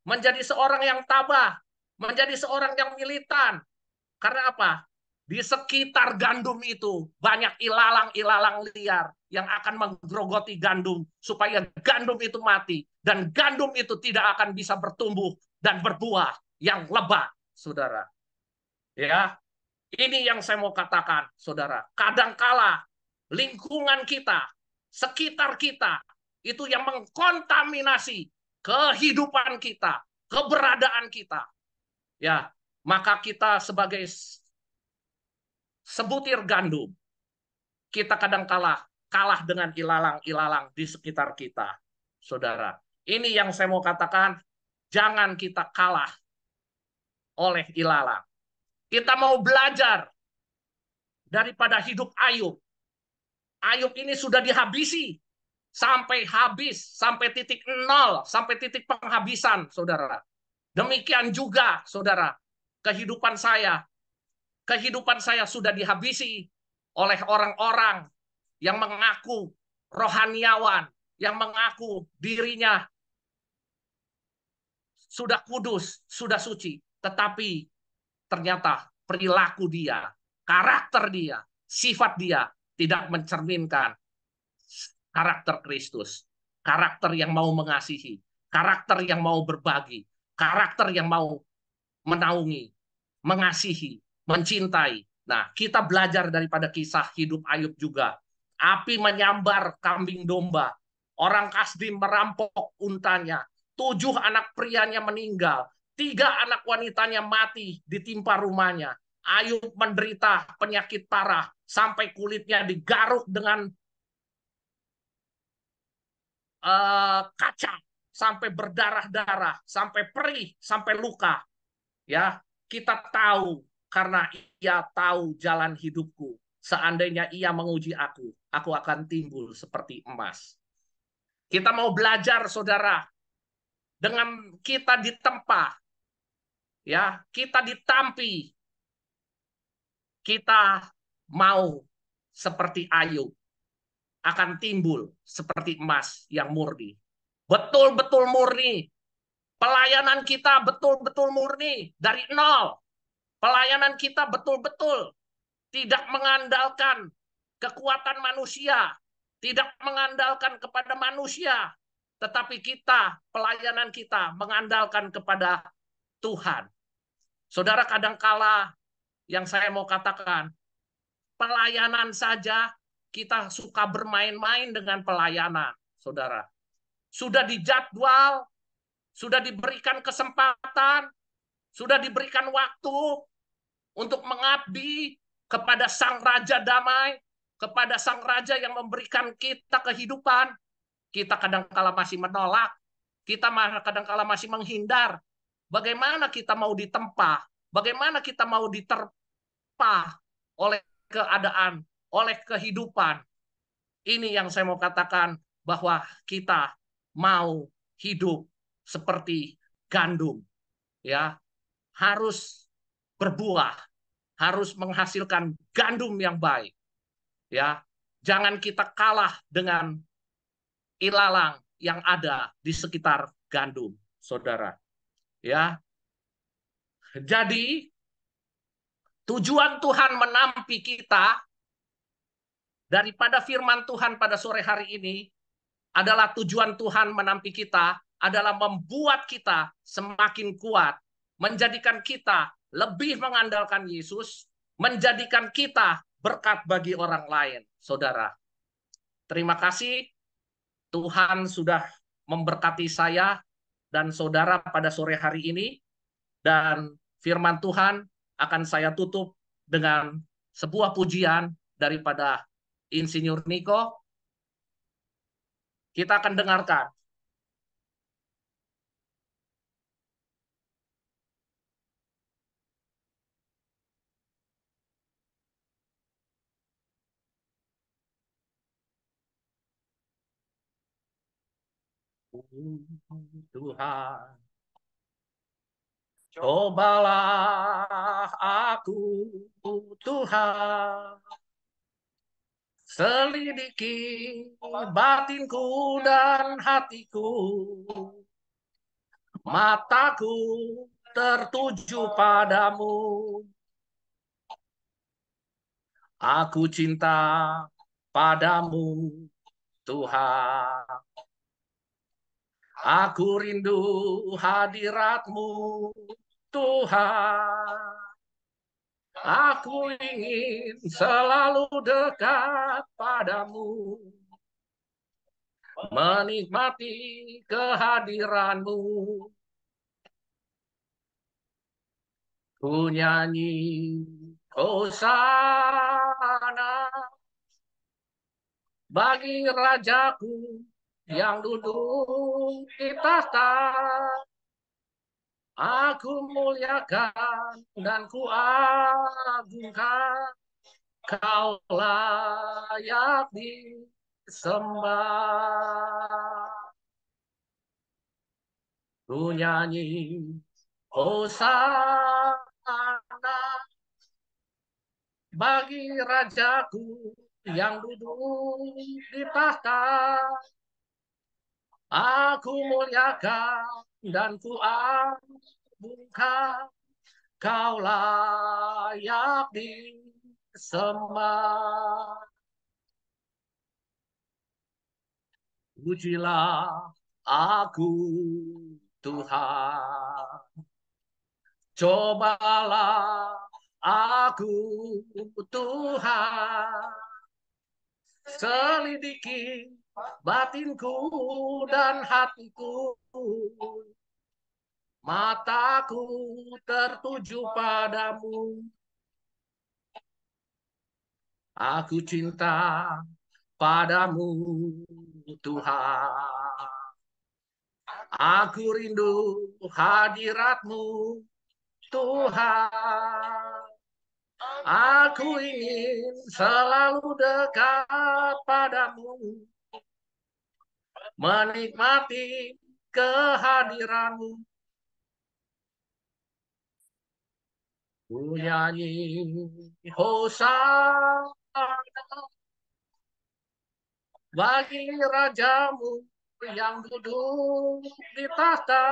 menjadi seorang yang tabah, menjadi seorang yang militan. Karena apa? Di sekitar gandum itu banyak ilalang-ilalang liar yang akan menggerogoti gandum supaya gandum itu mati dan gandum itu tidak akan bisa bertumbuh dan berbuah yang lebat, saudara. Ya, ini yang saya mau katakan, saudara. Kadangkala lingkungan kita, sekitar kita, itu yang mengkontaminasi kehidupan kita, keberadaan kita. Ya, maka kita sebagai sebutir gandum, kita kadang kalah dengan ilalang-ilalang di sekitar kita, saudara. Ini yang saya mau katakan, jangan kita kalah oleh ilalang. Kita mau belajar daripada hidup Ayub. Ayub ini sudah dihabisi sampai habis, sampai titik nol, sampai titik penghabisan, saudara. Demikian juga, saudara, kehidupan saya. Kehidupan saya sudah dihabisi oleh orang-orang yang mengaku rohaniawan, yang mengaku dirinya sudah kudus, sudah suci. Tetapi ternyata perilaku dia, karakter dia, sifat dia tidak mencerminkan karakter Kristus. Karakter yang mau mengasihi, karakter yang mau berbagi, karakter yang mau menaungi, mengasihi, mencintai. Nah, kita belajar daripada kisah hidup Ayub juga. Api menyambar kambing domba. Orang Kasdim merampok untanya. 7 anak prianya meninggal. 3 anak wanitanya mati ditimpa rumahnya. Ayub menderita penyakit parah. Sampai kulitnya digaruk dengan kaca. Sampai berdarah-darah. Sampai perih. Sampai luka. Ya, kita tahu karena ia tahu jalan hidupku. Seandainya ia menguji aku akan timbul seperti emas. Kita mau belajar, saudara, dengan kita ditempa, ya, kita ditampi, kita mau seperti Ayub, akan timbul seperti emas yang murni. Betul-betul murni. Pelayanan kita betul-betul murni dari nol. Pelayanan kita betul-betul tidak mengandalkan kekuatan manusia, tidak mengandalkan kepada manusia, tetapi kita, pelayanan kita mengandalkan kepada Tuhan. Saudara, kadangkala yang saya mau katakan, pelayanan saja kita suka bermain-main dengan pelayanan, saudara. Sudah dijadwal, sudah diberikan kesempatan, sudah diberikan waktu untuk mengabdi kepada Sang Raja Damai, kepada Sang Raja yang memberikan kita kehidupan. Kita kadangkala masih menolak, kita kadangkala masih menghindar. Bagaimana kita mau ditempa? Bagaimana kita mau diterpa oleh keadaan, oleh kehidupan? Ini yang saya mau katakan, bahwa kita mau hidup seperti gandum, ya, harus berbuah, harus menghasilkan gandum yang baik. Ya, jangan kita kalah dengan ilalang yang ada di sekitar gandum, saudara. Ya, jadi tujuan Tuhan menampi kita daripada firman Tuhan pada sore hari ini adalah tujuan Tuhan menampi kita adalah membuat kita semakin kuat, menjadikan kita lebih mengandalkan Yesus, menjadikan kita berkat bagi orang lain, saudara. Terima kasih, Tuhan sudah memberkati saya dan saudara pada sore hari ini, dan firman Tuhan akan saya tutup dengan sebuah pujian daripada Insinyur Niko. Kita akan dengarkan. Tuhan, cobalah aku, Tuhan, selidiki batinku dan hatiku, mataku tertuju padamu, Aku cinta padamu, Tuhan. Aku rindu hadirat-Mu, Tuhan. Aku ingin selalu dekat padamu, menikmati kehadiran-Mu. Ku nyanyi Hosana bagi Rajaku yang duduk di tahta. Aku muliakan dan ku agungkan, Kau layak disembah. Ku nyanyi Hosana bagi Rajaku yang duduk di tahta. Aku muliakan dan ku agungkan, Kau layak disembah. Pujilah aku, Tuhan. Cobalah aku, Tuhan. Selidiki batinku dan hatiku. Mataku tertuju padamu. Aku cinta padamu, Tuhan. Aku rindu hadirat-Mu, Tuhan. Aku ingin selalu dekat padamu, menikmati kehadiran-Mu. Ku nyanyi Hosana bagi Rajamu yang duduk di tahta.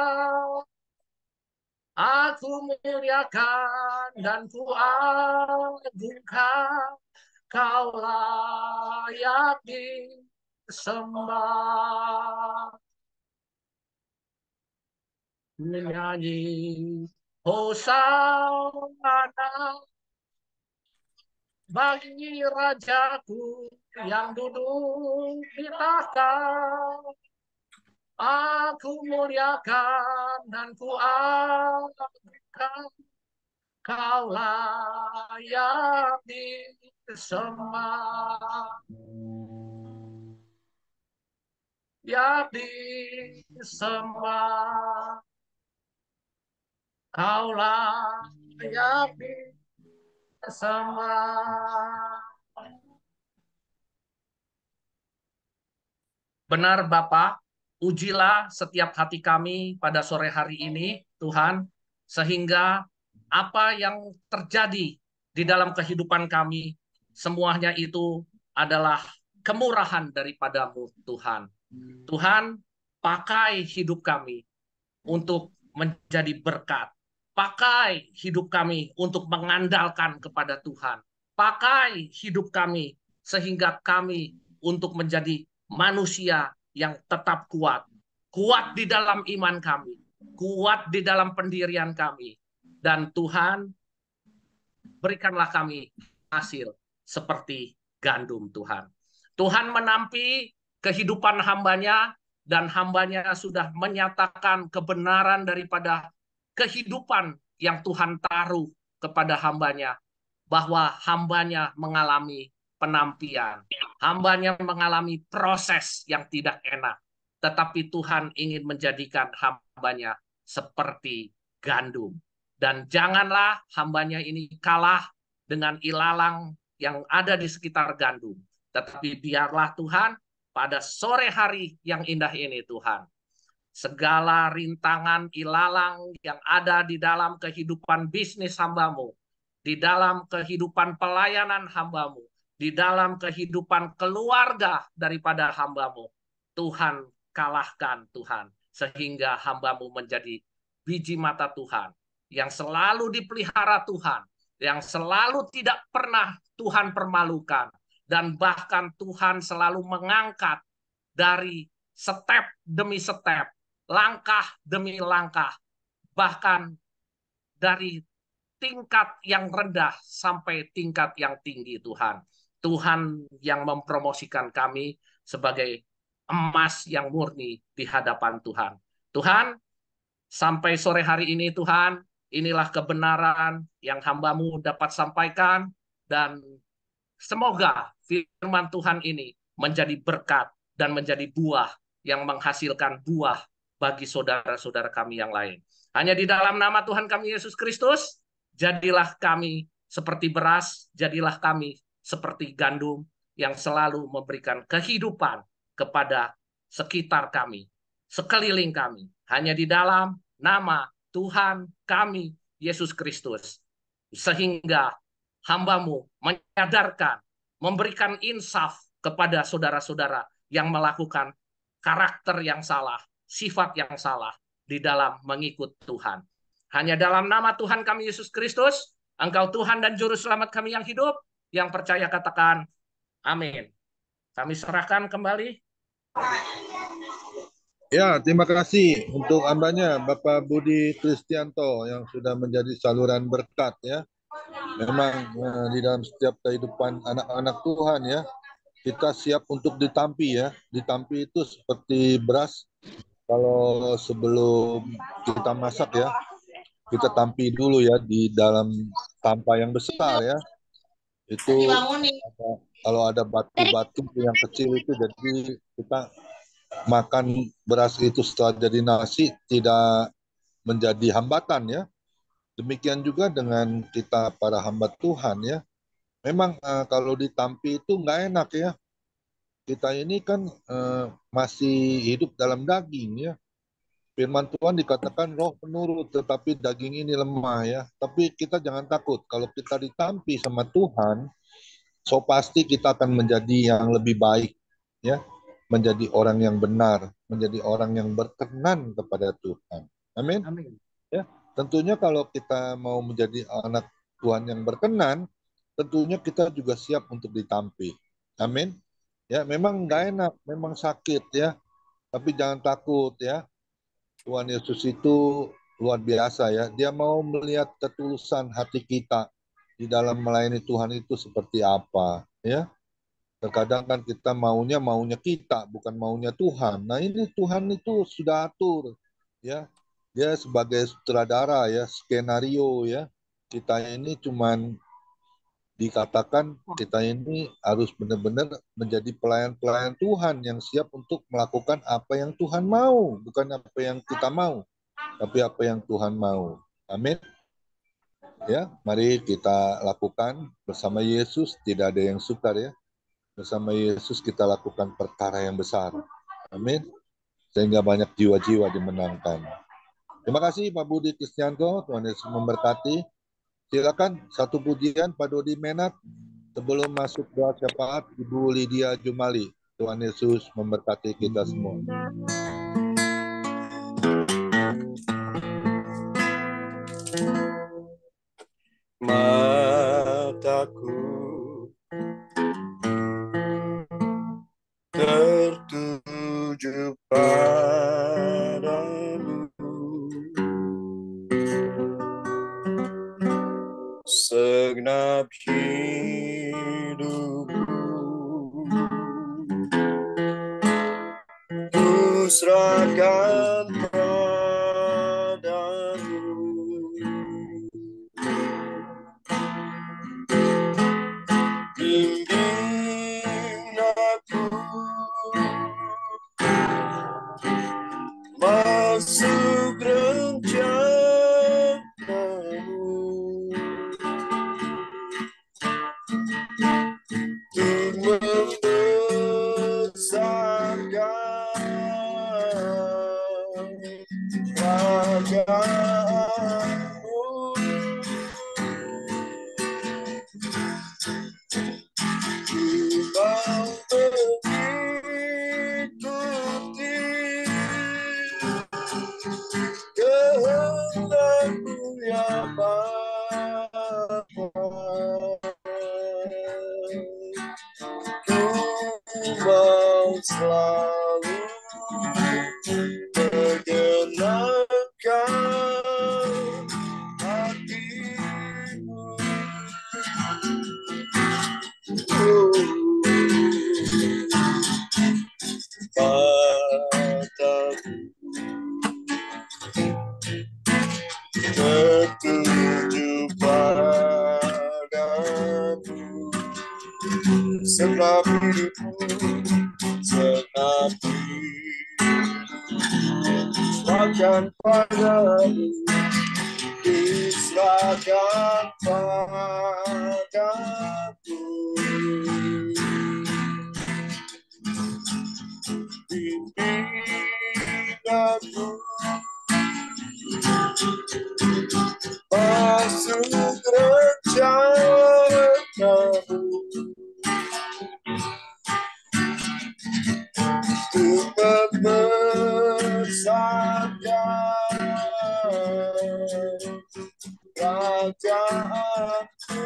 Aku muliakan dan ku agungkan, Kau layak disembah. Menyanyi Hosana bagi Rajaku yang duduk di tahta. Aku muliakan dan ku agungkan, Kau layak disembah. Ya disembah. Kau layak disembah. Benar Bapa, ujilah setiap hati kami pada sore hari ini, Tuhan, sehingga apa yang terjadi di dalam kehidupan kami, semuanya itu adalah kemurahan daripada-Mu, Tuhan. Tuhan, pakai hidup kami untuk menjadi berkat. Pakai hidup kami untuk mengandalkan kepada Tuhan. Pakai hidup kami sehingga kami untuk menjadi manusia yang tetap kuat. Kuat di dalam iman kami. Kuat di dalam pendirian kami. Dan Tuhan, berikanlah kami hasil seperti gandum, Tuhan. Tuhan menampi kehidupan hambanya, dan hambanya sudah menyatakan kebenaran daripada kehidupan yang Tuhan taruh kepada hambanya, bahwa hambanya mengalami penampian, hambanya mengalami proses yang tidak enak, tetapi Tuhan ingin menjadikan hambanya seperti gandum. Dan janganlah hambanya ini kalah dengan ilalang yang ada di sekitar gandum, tetapi biarlah Tuhan pada sore hari yang indah ini, Tuhan, segala rintangan ilalang yang ada di dalam kehidupan bisnis hamba-Mu, di dalam kehidupan pelayanan hamba-Mu, di dalam kehidupan keluarga daripada hamba-Mu, Tuhan kalahkan, Tuhan, sehingga hamba-Mu menjadi biji mata Tuhan, yang selalu dipelihara Tuhan, yang selalu tidak pernah Tuhan permalukan. Dan bahkan Tuhan selalu mengangkat dari step demi step, langkah demi langkah, bahkan dari tingkat yang rendah sampai tingkat yang tinggi Tuhan. Tuhan yang mempromosikan kami sebagai emas yang murni di hadapan Tuhan. Tuhan, sampai sore hari ini Tuhan, inilah kebenaran yang hamba-Mu dapat sampaikan, dan semoga firman Tuhan ini menjadi berkat dan menjadi buah yang menghasilkan buah bagi saudara-saudara kami yang lain. Hanya di dalam nama Tuhan kami Yesus Kristus, jadilah kami seperti beras, jadilah kami seperti gandum yang selalu memberikan kehidupan kepada sekitar kami, sekeliling kami. Hanya di dalam nama Tuhan kami Yesus Kristus. Sehingga hamba-Mu menyadarkan, memberikan insaf kepada saudara-saudara yang melakukan karakter yang salah, sifat yang salah di dalam mengikut Tuhan. Hanya dalam nama Tuhan kami Yesus Kristus, Engkau Tuhan dan Juru Selamat kami yang hidup, yang percaya katakan, amin. Kami serahkan kembali. Ya, terima kasih untuk hambanya Bapak Budi Kristianto yang sudah menjadi saluran berkat ya. Memang di dalam setiap kehidupan anak-anak Tuhan ya, kita siap untuk ditampi ya. Ditampi itu seperti beras, kalau sebelum kita masak ya, kita tampi dulu ya di dalam tampa yang besar ya. Itu kalau ada batu-batu yang kecil itu, jadi kita makan beras itu setelah jadi nasi tidak menjadi hambatan ya. Demikian juga dengan kita para hamba Tuhan ya. Memang kalau ditampi itu nggak enak ya. Kita ini kan masih hidup dalam daging ya. Firman Tuhan dikatakan roh penurut, tetapi daging ini lemah ya. Tapi kita jangan takut. Kalau kita ditampi sama Tuhan, so pasti kita akan menjadi yang lebih baik ya. Menjadi orang yang benar, menjadi orang yang berkenan kepada Tuhan. Amin. Amin. Ya, tentunya kalau kita mau menjadi anak Tuhan yang berkenan, tentunya kita juga siap untuk ditampi. Amin. Ya, memang nggak enak, memang sakit ya, tapi jangan takut ya. Tuhan Yesus itu luar biasa ya. Dia mau melihat ketulusan hati kita di dalam melayani Tuhan itu seperti apa ya. Terkadang kan kita maunya kita, bukan maunya Tuhan. Nah ini Tuhan itu sudah atur ya. Dia sebagai sutradara ya, skenario ya. Kita ini cuman dikatakan kita ini harus benar-benar menjadi pelayan-pelayan Tuhan yang siap untuk melakukan apa yang Tuhan mau, bukan apa yang kita mau, tapi apa yang Tuhan mau. Amin. Ya, mari kita lakukan bersama Yesus, tidak ada yang sukar ya. Bersama Yesus kita lakukan perkara yang besar. Amin. Sehingga banyak jiwa-jiwa dimenangkan. Terima kasih Pak Budi Kristianto. Tuhan Yesus memberkati. Silakan satu pujian Pak Dodi Menat sebelum masuk doa syafaat Ibu Lydia Jumali. Tuhan Yesus memberkati kita semua. Mataku tertuju padamu, segenap hidupku ku serahkan padamu. Bimbing aku masuk rencanamu, untuk membesarkan mau selalu menyenangkan hatimu. Mataku tertuju padamu, senap hidupku, senap serahkan padamu, diserahkan padamu. Bimbing aku masuk rencanamu, untuk membesarkan kerajaanmu.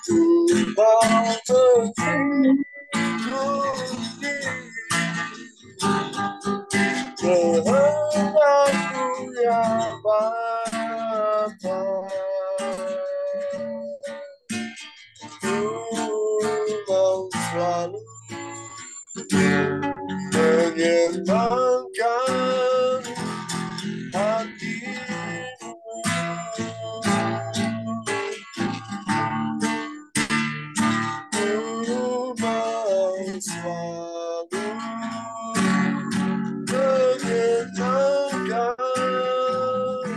Ku mau mengikuti kehendakmu ya Bapa. Ku mau selalu menyenangkan hatimu. Ku mau selalu menyenangkan hatimu.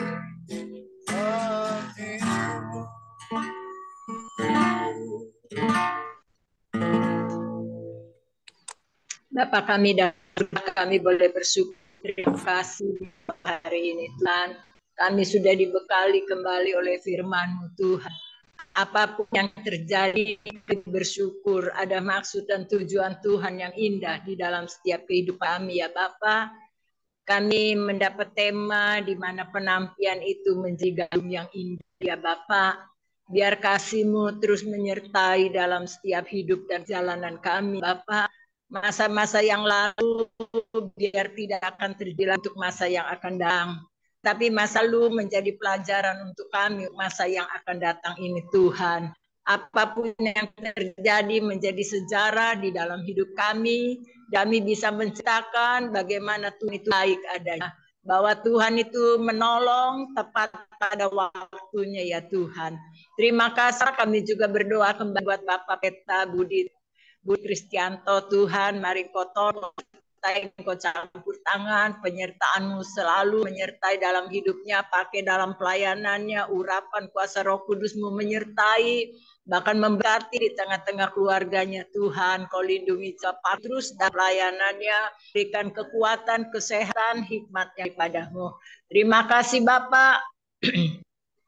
Bapa kami dan kami boleh bersyukur, terima kasih hari ini Tuhan. Kami sudah dibekali kembali oleh firman-Mu Tuhan. Apapun yang terjadi, kami bersyukur ada maksud dan tujuan Tuhan yang indah di dalam setiap kehidupan kami ya Bapa. Kami mendapat tema di mana penampian itu menjadi gandum yang indah ya Bapa. Biar kasih-Mu terus menyertai dalam setiap hidup dan jalanan kami Bapa. Masa-masa yang lalu biar tidak akan terjadi untuk masa yang akan datang. Tapi masa lalu menjadi pelajaran untuk kami masa yang akan datang ini Tuhan. Apapun yang terjadi menjadi sejarah di dalam hidup kami. Kami bisa menceritakan bagaimana Tuhan itu baik adanya. Bahwa Tuhan itu menolong tepat pada waktunya ya Tuhan. Terima kasih, kami juga berdoa kembali buat Bapak Peta Budi Bu Kristianto Tuhan, mari Kau tolong, Kau campur tangan, penyertaan-Mu selalu menyertai dalam hidupnya, pakai dalam pelayanannya, urapan kuasa Roh Kudus-Mu menyertai, bahkan memberkati di tengah-tengah keluarganya Tuhan. Kau lindungi Bapak terus dalam pelayanannya, berikan kekuatan, kesehatan, hikmatnya daripada-Mu. Terima kasih Bapak.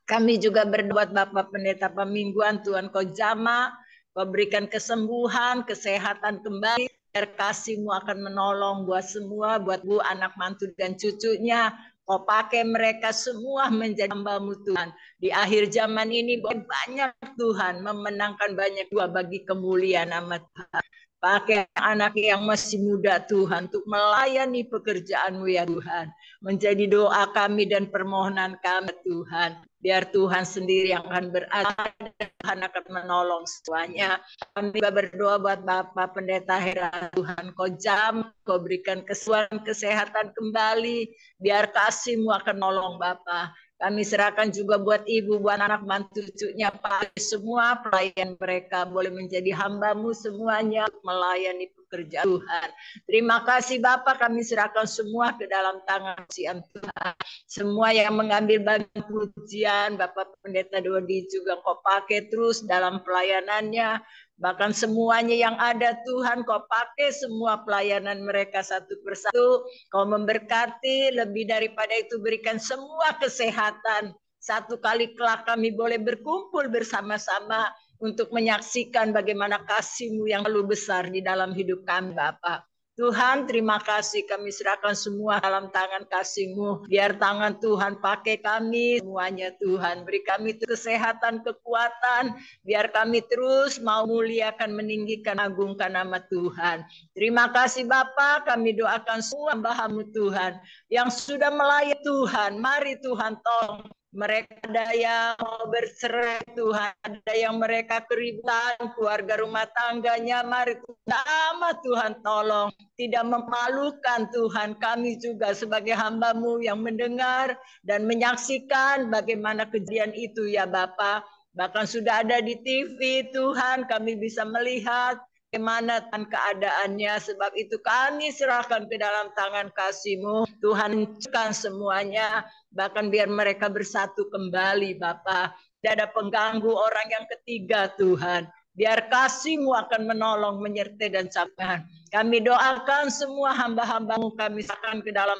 Kami juga berdoa Bapak Pendeta Pemingguan, Tuhan Kau jamah, Kau berikan kesembuhan, kesehatan kembali, biar kasih-Mu akan menolong buat semua, buat Bu, anak mantu dan cucunya. Kau pakai mereka semua menjadi hamba-Mu Tuhan. Di akhir zaman ini banyak Tuhan memenangkan banyak doa bagi kemuliaan nama Tuhan. Pakai anak yang masih muda Tuhan untuk melayani pekerjaan-Mu ya Tuhan. Menjadi doa kami dan permohonan kami Tuhan. Biar Tuhan sendiri yang akan berada, Tuhan akan menolong semuanya. Kami juga berdoa buat Bapak Pendeta Hera, Tuhan Kau jam, Kau berikan kesehatan kembali. Biar kasih-Mu akan menolong Bapak. Kami serahkan juga buat ibu, buat anak mantu cucunya, Pak. Semua pelayan mereka boleh menjadi hamba-Mu semuanya melayani pekerjaan Tuhan. Terima kasih Bapak, kami serahkan semua ke dalam tangan Tuhan. Semua yang mengambil bagian pujian, Bapak Pendeta Dodi juga Kau pakai terus dalam pelayanannya. Bahkan semuanya yang ada Tuhan Kau pakai semua pelayanan mereka satu persatu. Kau memberkati, lebih daripada itu berikan semua kesehatan. Satu kali kelak kami boleh berkumpul bersama-sama untuk menyaksikan bagaimana kasih-Mu yang lalu besar di dalam hidup kami Bapak. Tuhan, terima kasih, kami serahkan semua dalam tangan kasih-Mu. Biar tangan Tuhan pakai kami semuanya Tuhan. Beri kami kesehatan, kekuatan. Biar kami terus mau muliakan, meninggikan, agungkan nama Tuhan. Terima kasih Bapa, kami doakan semua hamba-Mu Tuhan. Yang sudah melayani Tuhan, mari Tuhan tolong. Mereka ada yang mau bercerai Tuhan, ada yang mereka keributan, keluarga rumah tangganya, mari sama Tuhan tolong. Tidak memalukan Tuhan, kami juga sebagai hamba-Mu yang mendengar dan menyaksikan bagaimana kejadian itu ya Bapa. Bahkan sudah ada di TV Tuhan, kami bisa melihat bagaimana keadaannya. Sebab itu kami serahkan ke dalam tangan kasih-Mu. Tuhan, kan semuanya. Bahkan biar mereka bersatu kembali, Bapa. Tidak ada pengganggu orang yang ketiga, Tuhan. Biar kasih-Mu akan menolong, menyertai dan sabar. Kami doakan semua hamba-hamba-Mu, kami serahkan ke dalam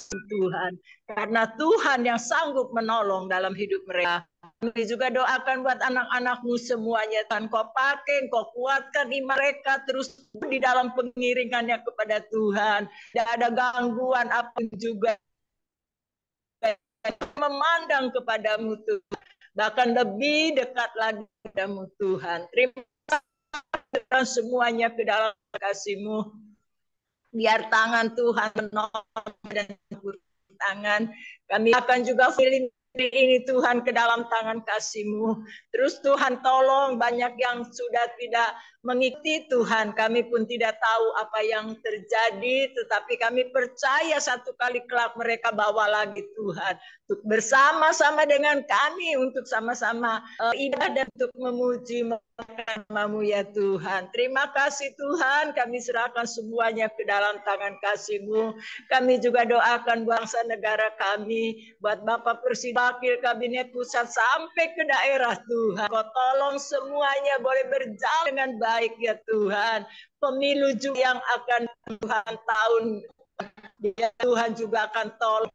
Tuhan. Karena Tuhan yang sanggup menolong dalam hidup mereka. Kami juga doakan buat anak-anak-Mu semuanya. Tuhan, Kau pakai, Kau kuatkan iman mereka terus di dalam pengiringannya kepada Tuhan. Tidak ada gangguan apa juga. Memandang kepadamu Tuhan, bahkan lebih dekat lagi kepadamu Tuhan. Terima kasih semuanya ke dalam kasih-Mu. Biar tangan Tuhan menolong dan tangan. Kami akan juga feeling ini Tuhan ke dalam tangan kasih-Mu. Terus Tuhan tolong, banyak yang sudah tidak mengikuti Tuhan. Kami pun tidak tahu apa yang terjadi, tetapi kami percaya satu kali kelak mereka bawa lagi Tuhan. Untuk bersama-sama dengan kami, untuk sama-sama ibadah dan untuk memuji nama-Mu ya Tuhan. Terima kasih Tuhan, kami serahkan semuanya ke dalam tangan kasih-Mu. Kami juga doakan bangsa negara kami, buat Bapak Presiden, Wakil Kabinet Pusat sampai ke daerah Tuhan. Kau tolong semuanya boleh berjalan dengan baik ya Tuhan. Pemilu juga yang akan Tuhan tahun, ya Tuhan juga akan tolong.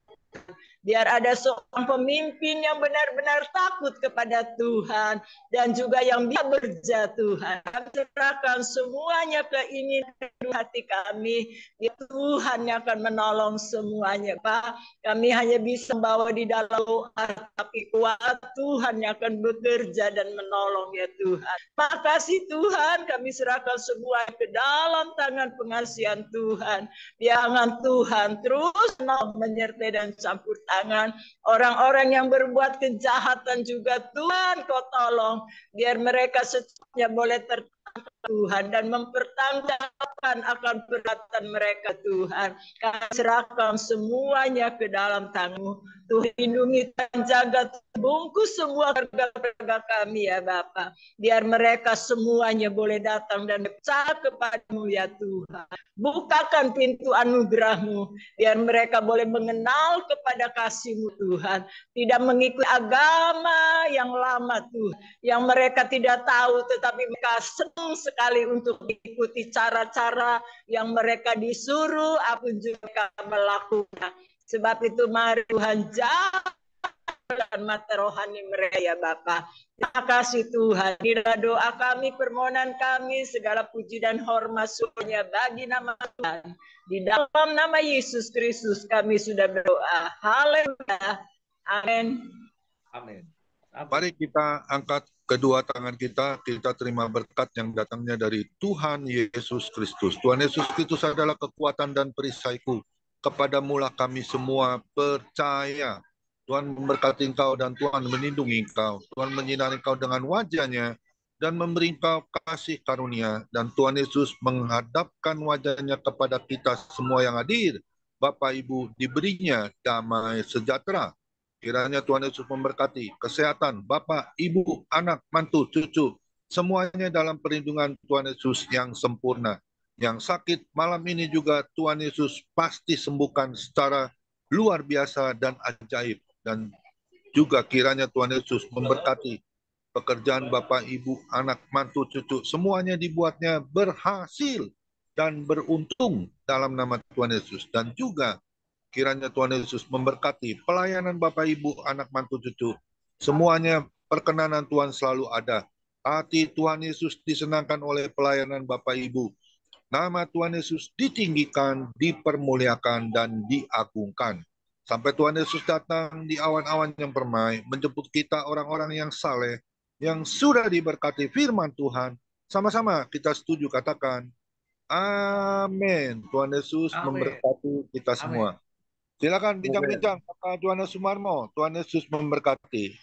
Biar ada seorang pemimpin yang benar-benar takut kepada Tuhan dan juga yang bisa bekerja Tuhan. Kami serahkan semuanya keinginan hati kami. Ya Tuhan yang akan menolong semuanya, Pak. Kami hanya bisa membawa di dalam doa, tapi kuat Tuhan yang akan bekerja dan menolong ya Tuhan. Makasih Tuhan, kami serahkan semua ke dalam tangan pengasihan Tuhan. Jangan Tuhan terus menyertai dan campur tangan orang-orang yang berbuat kejahatan juga Tuhan Kau tolong biar mereka secepatnya boleh tertangkap Tuhan dan mempertanggungjawabkan akan perbuatan mereka Tuhan. Kami serahkan semuanya ke dalam tangan-Mu. Tuhan lindungi dan jaga, bungkus semua keluarga kami ya Bapa. Biar mereka semuanya boleh datang dan percaya kepada-Mu ya Tuhan. Bukakan pintu anugerah-Mu biar mereka boleh mengenal kepada kasih-Mu Tuhan. Tidak mengikuti agama yang lama Tuhan, yang mereka tidak tahu tetapi mereka senang sekali untuk mengikuti cara-cara yang mereka disuruh apapun juga melakukan. Sebab itu mari Tuhan jalan mata rohani mereka ya Bapa. Terima kasih Tuhan. Inilah doa kami, permohonan kami, segala puji dan hormat semuanya bagi nama Tuhan. Di dalam nama Yesus Kristus kami sudah berdoa. Haleluya. Amin. Amin. Mari kita angkat kedua tangan kita terima berkat yang datangnya dari Tuhan Yesus Kristus. Tuhan Yesus Kristus adalah kekuatan dan perisaiku. Kepadamu-lah kami semua percaya. Tuhan memberkati engkau dan Tuhan melindungi engkau. Tuhan menyinari engkau dengan wajah-Nya dan memberi engkau kasih karunia. Dan Tuhan Yesus menghadapkan wajah-Nya kepada kita semua yang hadir. Bapak Ibu, diberinya damai sejahtera. Kiranya Tuhan Yesus memberkati kesehatan Bapak, Ibu, anak, mantu, cucu. Semuanya dalam perlindungan Tuhan Yesus yang sempurna. Yang sakit malam ini juga Tuhan Yesus pasti sembuhkan secara luar biasa dan ajaib. Dan juga kiranya Tuhan Yesus memberkati pekerjaan Bapak, Ibu, anak, mantu, cucu. Semuanya dibuatnya berhasil dan beruntung dalam nama Tuhan Yesus. Dan juga kiranya Tuhan Yesus memberkati pelayanan Bapak, Ibu, anak, mantu, cucu. Semuanya perkenanan Tuhan selalu ada. Hati Tuhan Yesus disenangkan oleh pelayanan Bapak, Ibu. Nama Tuhan Yesus ditinggikan, dipermuliakan, dan diagungkan. Sampai Tuhan Yesus datang di awan-awan yang permai, menjemput kita orang-orang yang saleh, yang sudah diberkati firman Tuhan. Sama-sama kita setuju katakan, amin. Tuhan Yesus Amin. memberkati kita Amin. semua. Silakan bincang-bincang, Bapak Johannes Sumarmo. Tuhan Yesus memberkati.